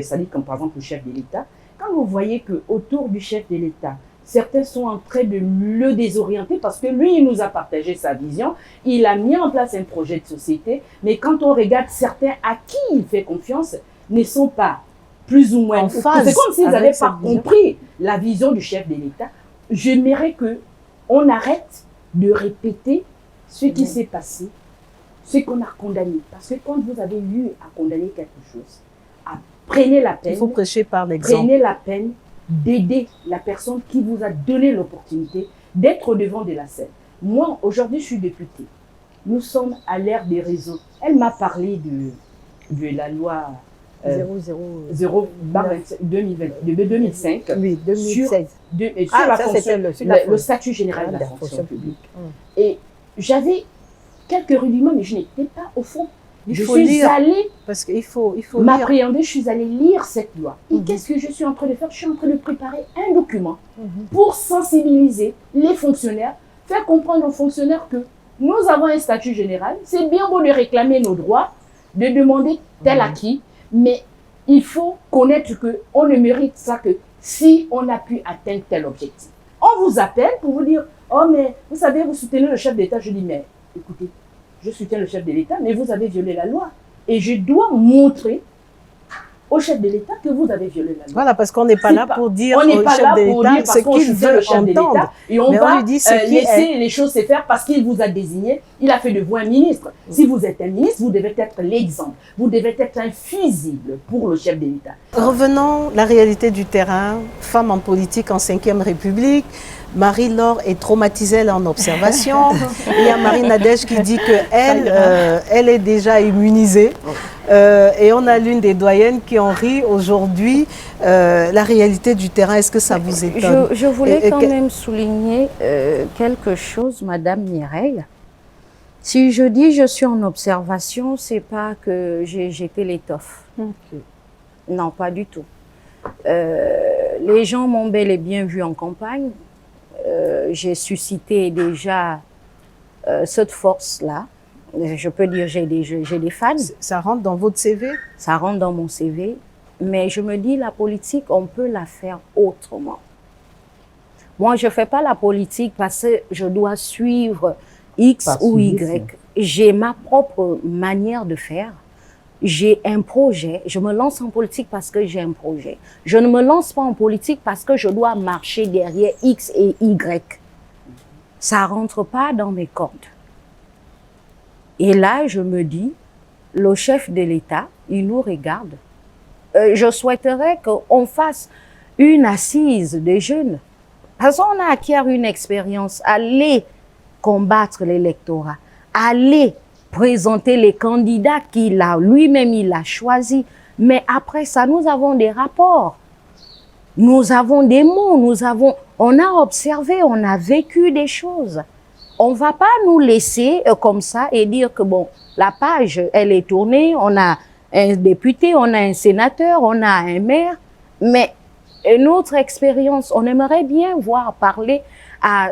ça dit comme par exemple le chef de l'État, quand vous voyez qu'autour du chef de l'État, certains sont en train de le désorienter parce que lui, il nous a partagé sa vision, il a mis en place un projet de société, mais quand on regarde certains à qui il fait confiance, ne sont pas plus ou moins en phase. C'est comme s'ils n'avaient pas compris la vision du chef de l'État. J'aimerais qu'on arrête de répéter ce qui s'est passé, ce qu'on a condamné. Parce que quand vous avez eu à condamner quelque chose, prenez la peine. Il faut prêcher par l'exemple. Prenez la peine d'aider la personne qui vous a donné l'opportunité d'être au devant de la scène. Moi, aujourd'hui, je suis députée. Nous sommes à l'ère des réseaux. Elle m'a parlé de la loi 2005 oui, 2016. Sur le statut général de la fonction publique. Et j'avais quelques rudiments, mais je n'étais pas au fond. Je suis allée m'appréhender, je suis allée lire cette loi. Et qu'est-ce que je suis en train de faire? Je suis en train de préparer un document pour sensibiliser les fonctionnaires, faire comprendre aux fonctionnaires que nous avons un statut général. C'est bien beau de réclamer nos droits, de demander tel acquis, mais il faut connaître qu'on ne mérite ça que si on a pu atteindre tel objectif. On vous appelle pour vous dire, oh mais vous savez, vous soutenez le chef d'État. Je dis, mais écoutez, je soutiens le chef de l'État, mais vous avez violé la loi. Et je dois montrer au chef de l'État que vous avez violé la loi. Voilà, parce qu'on n'est pas là pour dire au chef de l'État ce qu'il veut entendre. Et on va laisser les choses se faire parce qu'il vous a désigné. Il a fait de vous un ministre. Si vous êtes un ministre, vous devez être l'exemple. Vous devez être un fusible pour le chef de l'État. Revenons à la réalité du terrain. Femme en politique en 5e République. Marie-Laure est traumatisée, elle est en observation. Il y a Marie Nadège qui dit qu'elle elle est déjà immunisée. Et on a l'une des doyennes qui en rit aujourd'hui. La réalité du terrain, est-ce que ça vous étonne? Je voulais quand même souligner quelque chose, Madame Mireille. Si je dis je suis en observation, c'est pas que j'ai jeté l'étoffe. Non, pas du tout. Les gens m'ont bel et bien vu en campagne. J'ai suscité déjà cette force-là. Je peux dire j'ai des fans. Ça rentre dans votre CV? Ça rentre dans mon CV. Mais je me dis, la politique, on peut la faire autrement. Moi, je ne fais pas la politique parce que je dois suivre X ou Y. J'ai ma propre manière de faire. J'ai un projet. Je me lance en politique parce que j'ai un projet. Je ne me lance pas en politique parce que je dois marcher derrière X et Y. Ça ne rentre pas dans mes cordes. Et là, je me dis, le chef de l'État, il nous regarde. Je souhaiterais qu'on fasse une assise des jeunes. Parce qu'on a acquis une expérience, aller combattre l'électorat, aller présenter les candidats qu'il a lui-même il a choisi. Mais après ça, nous avons des rapports, nous avons des mots, on a observé, on a vécu des choses. On ne va pas nous laisser comme ça et dire que bon, la page, elle est tournée, on a un député, on a un sénateur, on a un maire, mais notre expérience, on aimerait bien voir parler à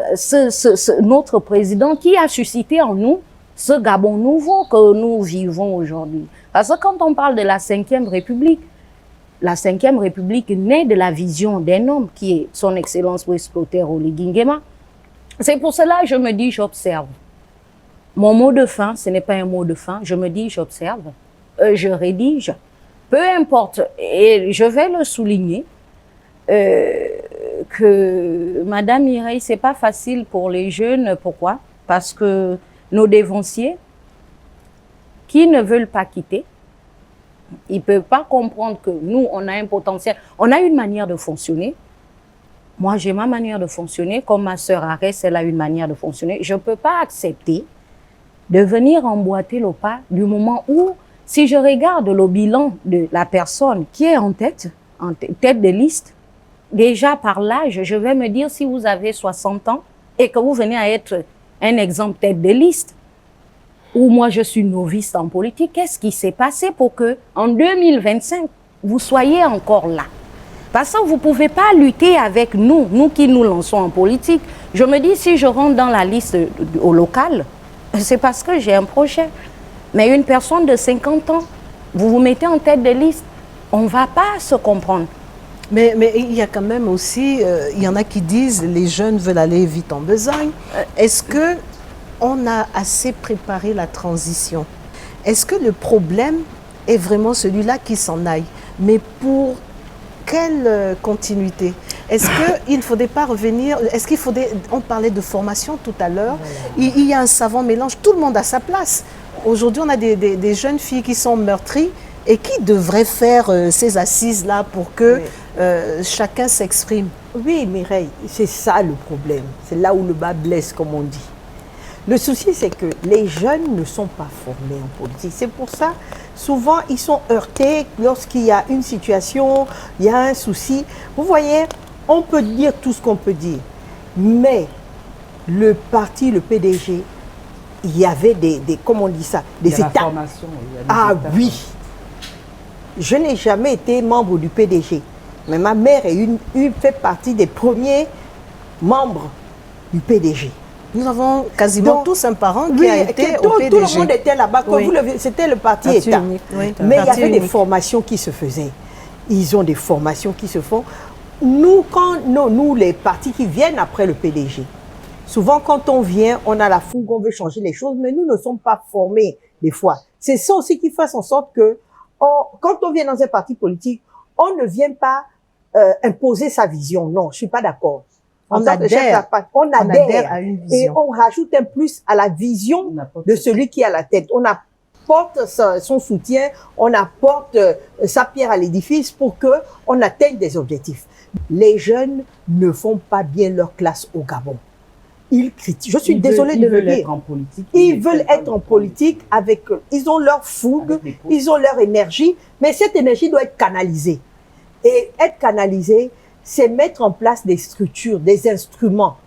notre président qui a suscité en nous ce Gabon nouveau que nous vivons aujourd'hui. Parce que quand on parle de la 5e République, la 5e République naît de la vision d'un homme qui est son Excellence Brice Clotaire Oligui Nguema. C'est pour cela que je me dis, j'observe. Mon mot de fin, ce n'est pas un mot de fin, je me dis, j'observe, je rédige, peu importe, et je vais le souligner, que Madame Mireille, c'est pas facile pour les jeunes. Pourquoi? Parce que nos dévanciers, qui ne veulent pas quitter, ils ne peuvent pas comprendre que nous, on a un potentiel, on a une manière de fonctionner. Moi, j'ai ma manière de fonctionner, comme ma sœur Arès, elle a une manière de fonctionner. Je ne peux pas accepter de venir emboîter le pas du moment où, si je regarde le bilan de la personne qui est en tête de liste, déjà par l'âge, je vais me dire, si vous avez 60 ans et que vous venez à être un exemple tête de liste, où moi je suis novice en politique, qu'est-ce qui s'est passé pour que en 2025, vous soyez encore là? Parce que vous ne pouvez pas lutter avec nous qui nous lançons en politique. Je me dis, si je rentre dans la liste au local, c'est parce que j'ai un projet. Mais une personne de 50 ans, vous vous mettez en tête de liste, on ne va pas se comprendre. Mais il y a quand même aussi, il y en a qui disent, les jeunes veulent aller vite en besogne. Est-ce qu'on a assez préparé la transition? Est-ce que le problème est vraiment celui-là qui s'en aille? Mais pour quelle continuité? Est-ce qu'il ne faudrait pas revenir? Est-ce qu'il faudrait... On parlait de formation tout à l'heure. Voilà. Il y a un savant mélange. Tout le monde a sa place. Aujourd'hui, on a des jeunes filles qui sont meurtries et qui devraient faire ces assises-là pour que chacun s'exprime. Oui, Mireille, c'est ça le problème. C'est là où le bas blesse, comme on dit. Le souci, c'est que les jeunes ne sont pas formés en politique. C'est pour ça, souvent, ils sont heurtés lorsqu'il y a une situation, il y a un souci. Vous voyez, on peut dire tout ce qu'on peut dire, mais le parti, le PDG, il y avait comment on dit ça, des étapes. Ah oui, je n'ai jamais été membre du PDG, mais ma mère fait partie des premiers membres du PDG. Nous avons quasiment tous un parent qui a été au PDG. Tout le monde était là-bas. Oui. C'était le parti État. Oui, mais il y avait des formations qui se faisaient. Ils ont des formations qui se font. Nous, les partis qui viennent après le PDG, souvent quand on vient, on a la fougue, on veut changer les choses, mais nous ne sommes pas formés des fois. C'est ça aussi qui fait en sorte que quand on vient dans un parti politique, on ne vient pas imposer sa vision. Non, je suis pas d'accord. en On tant que chef adhère. de parti. On adhère à une et vision. on rajoute un plus à la vision de celui qui est à la tête. On apporte son soutien, on apporte sa pierre à l'édifice pour que on atteigne des objectifs. Les jeunes ne font pas bien leur classe au Gabon. Ils critiquent. Je suis désolée de le dire. Être en politique, Ils veulent être en politique avec, ils ont leur fougue, ils ont leur énergie, mais cette énergie doit être canalisée. Et être canalisée, c'est mettre en place des structures, des instruments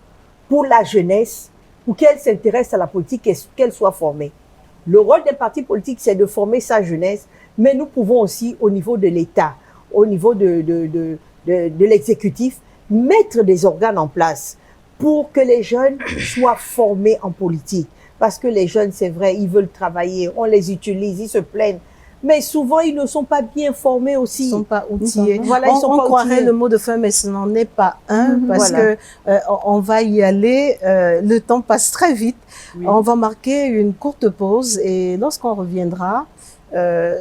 pour la jeunesse, pour qu'elle s'intéresse à la politique et qu'elle soit formée. Le rôle d'un parti politique, c'est de former sa jeunesse, mais nous pouvons aussi, au niveau de l'État, au niveau de l'exécutif, mettre des organes en place pour que les jeunes soient formés en politique. Parce que les jeunes, c'est vrai, ils veulent travailler, on les utilise, ils se plaignent. Mais souvent, ils ne sont pas bien formés aussi. Ils ne sont pas outillés. Voilà, ils sont on pas croirait outillés. le mot de fin, mais ce n'en est pas un, parce Voilà. que on va y aller. Le temps passe très vite. Oui. On va marquer une courte pause et lorsqu'on reviendra,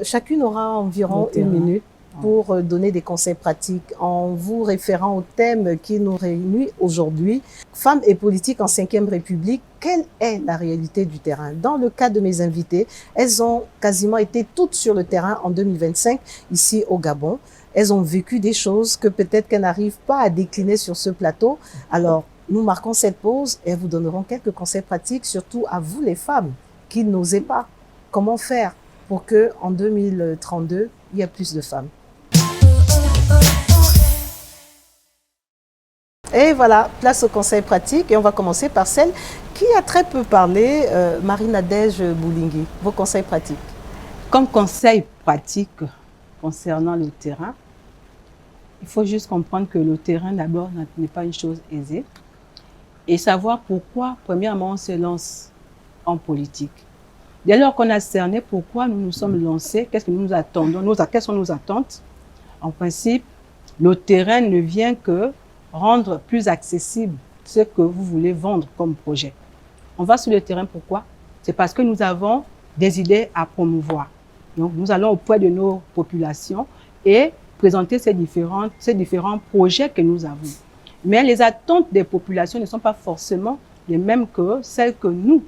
chacune aura environ Le une terrain. minute pour donner des conseils pratiques en vous référant au thème qui nous réunit aujourd'hui. Femmes et politique en 5e République, quelle est la réalité du terrain? Dans le cas de mes invités, elles ont quasiment été toutes sur le terrain en 2025 ici au Gabon. Elles ont vécu des choses que peut-être qu'elles n'arrivent pas à décliner sur ce plateau. Alors, nous marquons cette pause et vous donnerons quelques conseils pratiques, surtout à vous les femmes qui n'osez pas. Comment faire pour que en 2032, il y ait plus de femmes? Et voilà, place aux conseils pratiques et on va commencer par celle qui a très peu parlé, Marie-Nadège Boulingui. Vos conseils pratiques. Comme conseil pratique concernant le terrain, il faut juste comprendre que le terrain d'abord n'est pas une chose aisée et savoir pourquoi, premièrement, on se lance en politique. Dès lors qu'on a cerné pourquoi nous nous sommes lancés, qu'est-ce que nous nous attendons, quelles sont nos attentes, en principe, le terrain ne vient que rendre plus accessible ce que vous voulez vendre comme projet. On va sur le terrain, pourquoi? C'est parce que nous avons des idées à promouvoir. Donc, nous allons auprès de nos populations et présenter ces différents projets que nous avons. Mais les attentes des populations ne sont pas forcément les mêmes que celles que nous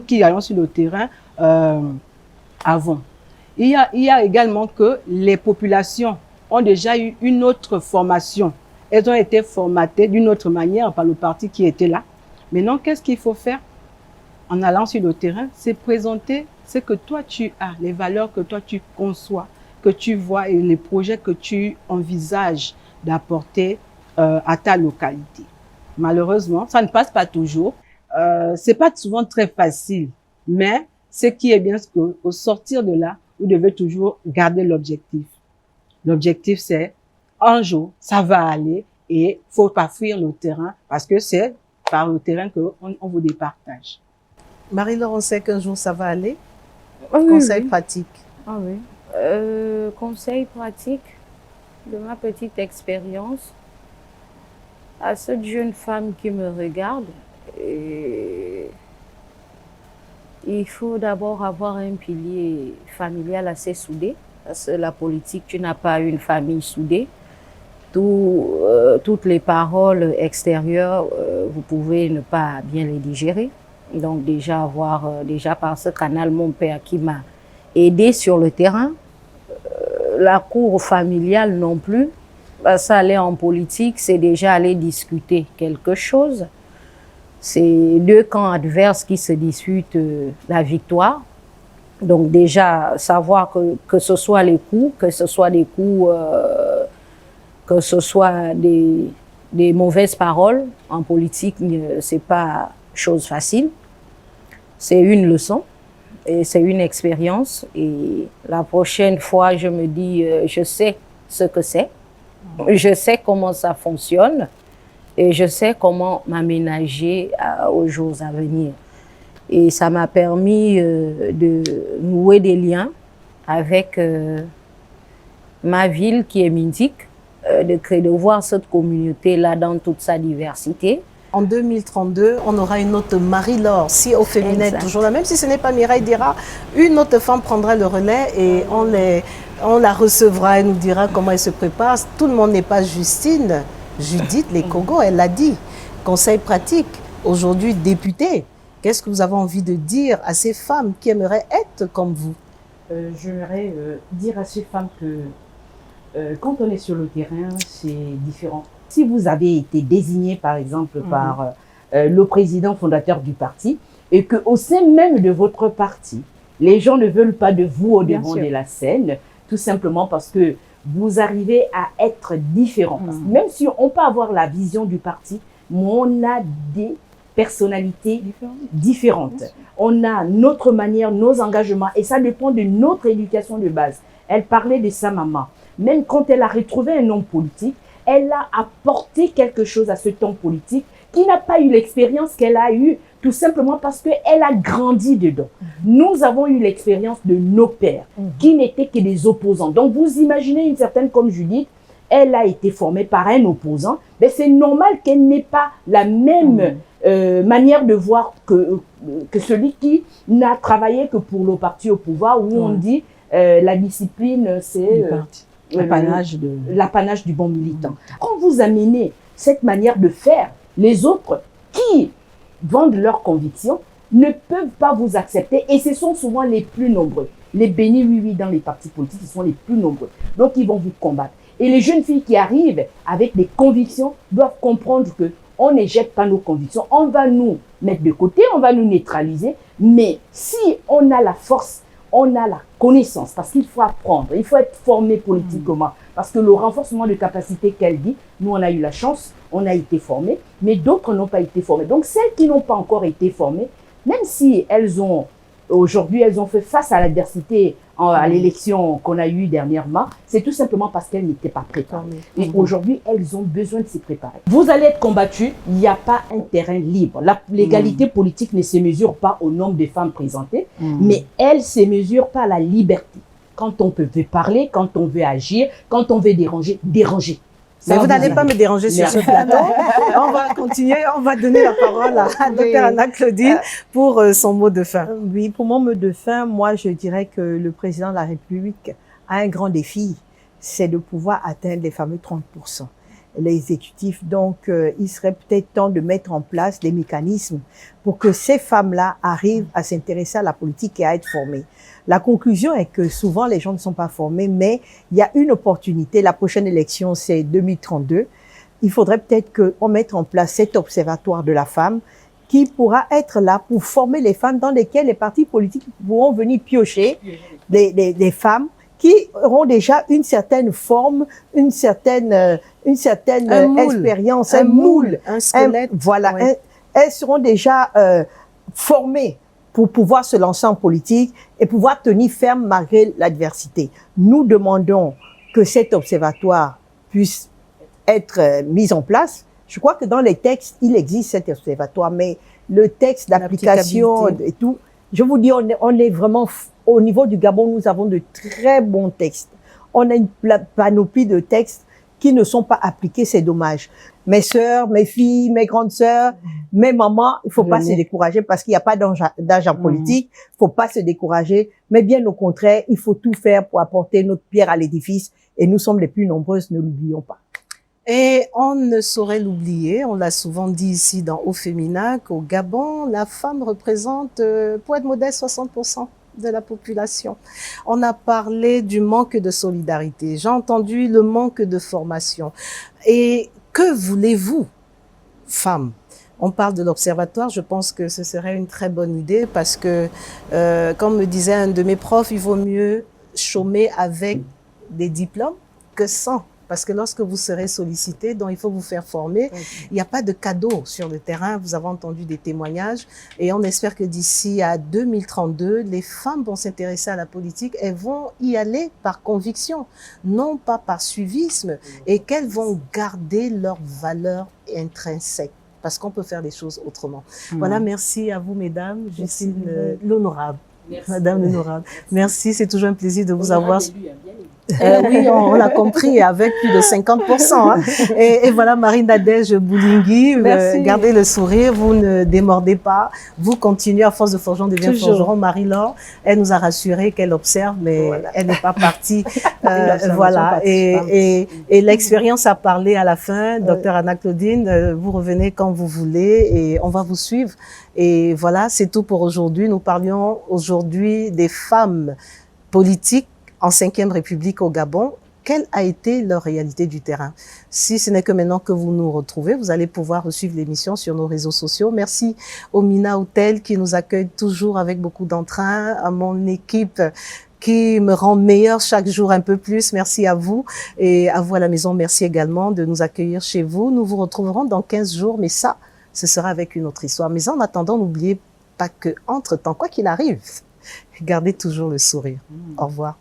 qui allons sur le terrain avons. Il y a également que les populations ont déjà eu une autre formation. Elles ont été formatées d'une autre manière par le parti qui était là. Maintenant, qu'est-ce qu'il faut faire en allant sur le terrain? C'est présenter ce que toi tu as, les valeurs que toi tu conçois, que tu vois et les projets que tu envisages d'apporter à ta localité. Malheureusement, ça ne passe pas toujours. C'est pas souvent très facile, mais ce qui est bien, c'est qu'au sortir de là, vous devez toujours garder l'objectif. L'objectif, c'est un jour, ça va aller et faut pas fuir le terrain parce que c'est par le terrain qu'on vous départage. Marie-Laure, on sait qu'un jour ça va aller. Oui, Conseil oui. pratique. Ah oui. Conseil pratique de ma petite expérience à cette jeune femme qui me regarde. Il faut d'abord avoir un pilier familial assez soudé. Parce que la politique, tu n'as pas une famille soudée. Toutes les paroles extérieures, vous pouvez ne pas bien les digérer. Donc déjà déjà par ce canal, mon père qui m'a aidé sur le terrain. La cour familiale non plus. Ça, aller en politique, c'est déjà aller discuter quelque chose. C'est deux camps adverses qui se disputent la victoire. Donc déjà, savoir que ce soit les coups, que ce soit des coups, que ce soit des mauvaises paroles en politique, c'est pas chose facile. C'est une leçon et c'est une expérience. Et la prochaine fois, je me dis, je sais ce que c'est, je sais comment ça fonctionne et je sais comment m'aménager aux jours à venir. Et ça m'a permis de nouer des liens avec ma ville qui est Mindik, de voir cette communauté-là dans toute sa diversité. En 2032, on aura une autre Marie-Laure, si au féminin, Exact. toujours la même. Si ce n'est pas Mireille Dira, une autre femme prendra le relais et on la recevra et nous dira comment elle se prépare. Tout le monde n'est pas Justine. Judith Lekogo, elle l'a dit. Conseil pratique, aujourd'hui députée. Qu'est-ce que vous avez envie de dire à ces femmes qui aimeraient être comme vous? J'aimerais dire à ces femmes que quand on est sur le terrain, c'est différent. Si vous avez été désigné, par exemple, par le président fondateur du parti, et qu'au sein même de votre parti, les gens ne veulent pas de vous au devant de la scène, tout simplement parce que vous arrivez à être différent. Parce que même si on peut avoir la vision du parti, mais on a des personnalités différentes. On a notre manière, nos engagements, et ça dépend de notre éducation de base. Elle parlait de sa maman. Même quand elle a retrouvé un homme politique, elle a apporté quelque chose à cet homme politique qui n'a pas eu l'expérience qu'elle a eue, tout simplement parce qu'elle a grandi dedans. Nous avons eu l'expérience de nos pères, qui n'étaient que des opposants. Donc vous imaginez une certaine comme Judith, elle a été formée par un opposant, mais c'est normal qu'elle n'ait pas la même manière de voir que celui qui n'a travaillé que pour le parti au pouvoir, où on dit la discipline, c'est l'apanage du bon militant. Quand vous amenez cette manière de faire, les autres qui vendent leurs convictions ne peuvent pas vous accepter, et ce sont souvent les plus nombreux. Les bénis oui dans les partis politiques, ils sont les plus nombreux. Donc ils vont vous combattre. Et les jeunes filles qui arrivent avec des convictions doivent comprendre que on ne jette pas nos convictions, on va nous mettre de côté, on va nous neutraliser, mais si on a la force, on a la connaissance, parce qu'il faut apprendre, il faut être formé politiquement, parce que le renforcement de capacité qu'elle dit, nous on a eu la chance, on a été formés, mais d'autres n'ont pas été formés. Donc celles qui n'ont pas encore été formées, même si elles ont, aujourd'hui elles ont fait face à l'adversité à l'élection qu'on a eue dernièrement, c'est tout simplement parce qu'elles n'étaient pas préparées. Et aujourd'hui, elles ont besoin de se préparer. Vous allez être combattus, il n'y a pas un terrain libre. L'égalité politique ne se mesure pas au nombre de femmes présentées, mais elle se mesure par la liberté. Quand on peut parler, quand on veut agir, quand on veut déranger, déranger. Mais vous n'allez pas me déranger sur ce plateau. On va continuer, on va donner la parole à Dr Anna-Claudine pour son mot de fin. Oui, pour mon mot de fin, moi je dirais que le président de la République a un grand défi, c'est de pouvoir atteindre les fameux 30%. L'exécutif, donc il serait peut-être temps de mettre en place des mécanismes pour que ces femmes-là arrivent à s'intéresser à la politique et à être formées. La conclusion est que souvent les gens ne sont pas formés, mais il y a une opportunité. La prochaine élection, c'est 2032. Il faudrait peut-être qu'on mette en place cet observatoire de la femme qui pourra être là pour former les femmes, dans lesquelles les partis politiques pourront venir piocher des femmes qui auront déjà une certaine forme, une certaine expérience, un moule, un squelette. Voilà, elles seront déjà formées pour pouvoir se lancer en politique et pouvoir tenir ferme malgré l'adversité. Nous demandons que cet observatoire puisse être mis en place. Je crois que dans les textes, il existe cet observatoire, mais le texte d'application et tout, je vous dis, on est vraiment, au niveau du Gabon, nous avons de très bons textes. On a une panoplie de textes qui ne sont pas appliqués, c'est dommage. Mes sœurs, mes filles, mes grandes sœurs, mes mamans, il faut pas se décourager parce qu'il n'y a pas d'argent politique, il faut pas se décourager, mais bien au contraire, il faut tout faire pour apporter notre pierre à l'édifice et nous sommes les plus nombreuses, ne l'oublions pas. Et on ne saurait l'oublier, on l'a souvent dit ici dans Au Féminin, qu'au Gabon, la femme représente, pour être modeste, 60% de la population. On a parlé du manque de solidarité, j'ai entendu le manque de formation. Et que voulez-vous, femmes? On parle de l'observatoire, je pense que ce serait une très bonne idée parce que, comme me disait un de mes profs, il vaut mieux chômer avec des diplômes que sans. Parce que lorsque vous serez sollicité, donc il faut vous faire former. Il n'y a pas de cadeau sur le terrain. Vous avez entendu des témoignages. Et on espère que d'ici à 2032, les femmes vont s'intéresser à la politique. Elles vont y aller par conviction, non pas par suivisme. Et qu'elles vont garder leurs valeurs intrinsèques. Parce qu'on peut faire les choses autrement. Voilà, merci à vous, mesdames. Justine l'honorable. Madame l'honorable. Merci, c'est toujours un plaisir de vous avoir. Oui, on l'a compris, avec plus de 50%. Hein. Et voilà, Marie-Nadège Boulingui, gardez le sourire, vous ne démordez pas, vous continuez, à force de forgeron devient forgeron. Marie-Laure, elle nous a rassuré qu'elle observe, mais elle n'est pas partie. Voilà, et l'expérience a parlé à la fin. Docteur Anna-Claudine, vous revenez quand vous voulez et on va vous suivre. Et voilà, c'est tout pour aujourd'hui. Nous parlions aujourd'hui des femmes politiques en 5e République au Gabon. Quelle a été leur réalité du terrain? Si ce n'est que maintenant que vous nous retrouvez, vous allez pouvoir suivre l'émission sur nos réseaux sociaux. Merci au Mina Hotel qui nous accueille toujours avec beaucoup d'entrain, à mon équipe qui me rend meilleur chaque jour un peu plus. Merci à vous et à vous à la maison. Merci également de nous accueillir chez vous. Nous vous retrouverons dans 15 jours, mais ça, ce sera avec une autre histoire. Mais en attendant, n'oubliez pas que, entre-temps, quoi qu'il arrive, gardez toujours le sourire. Au revoir.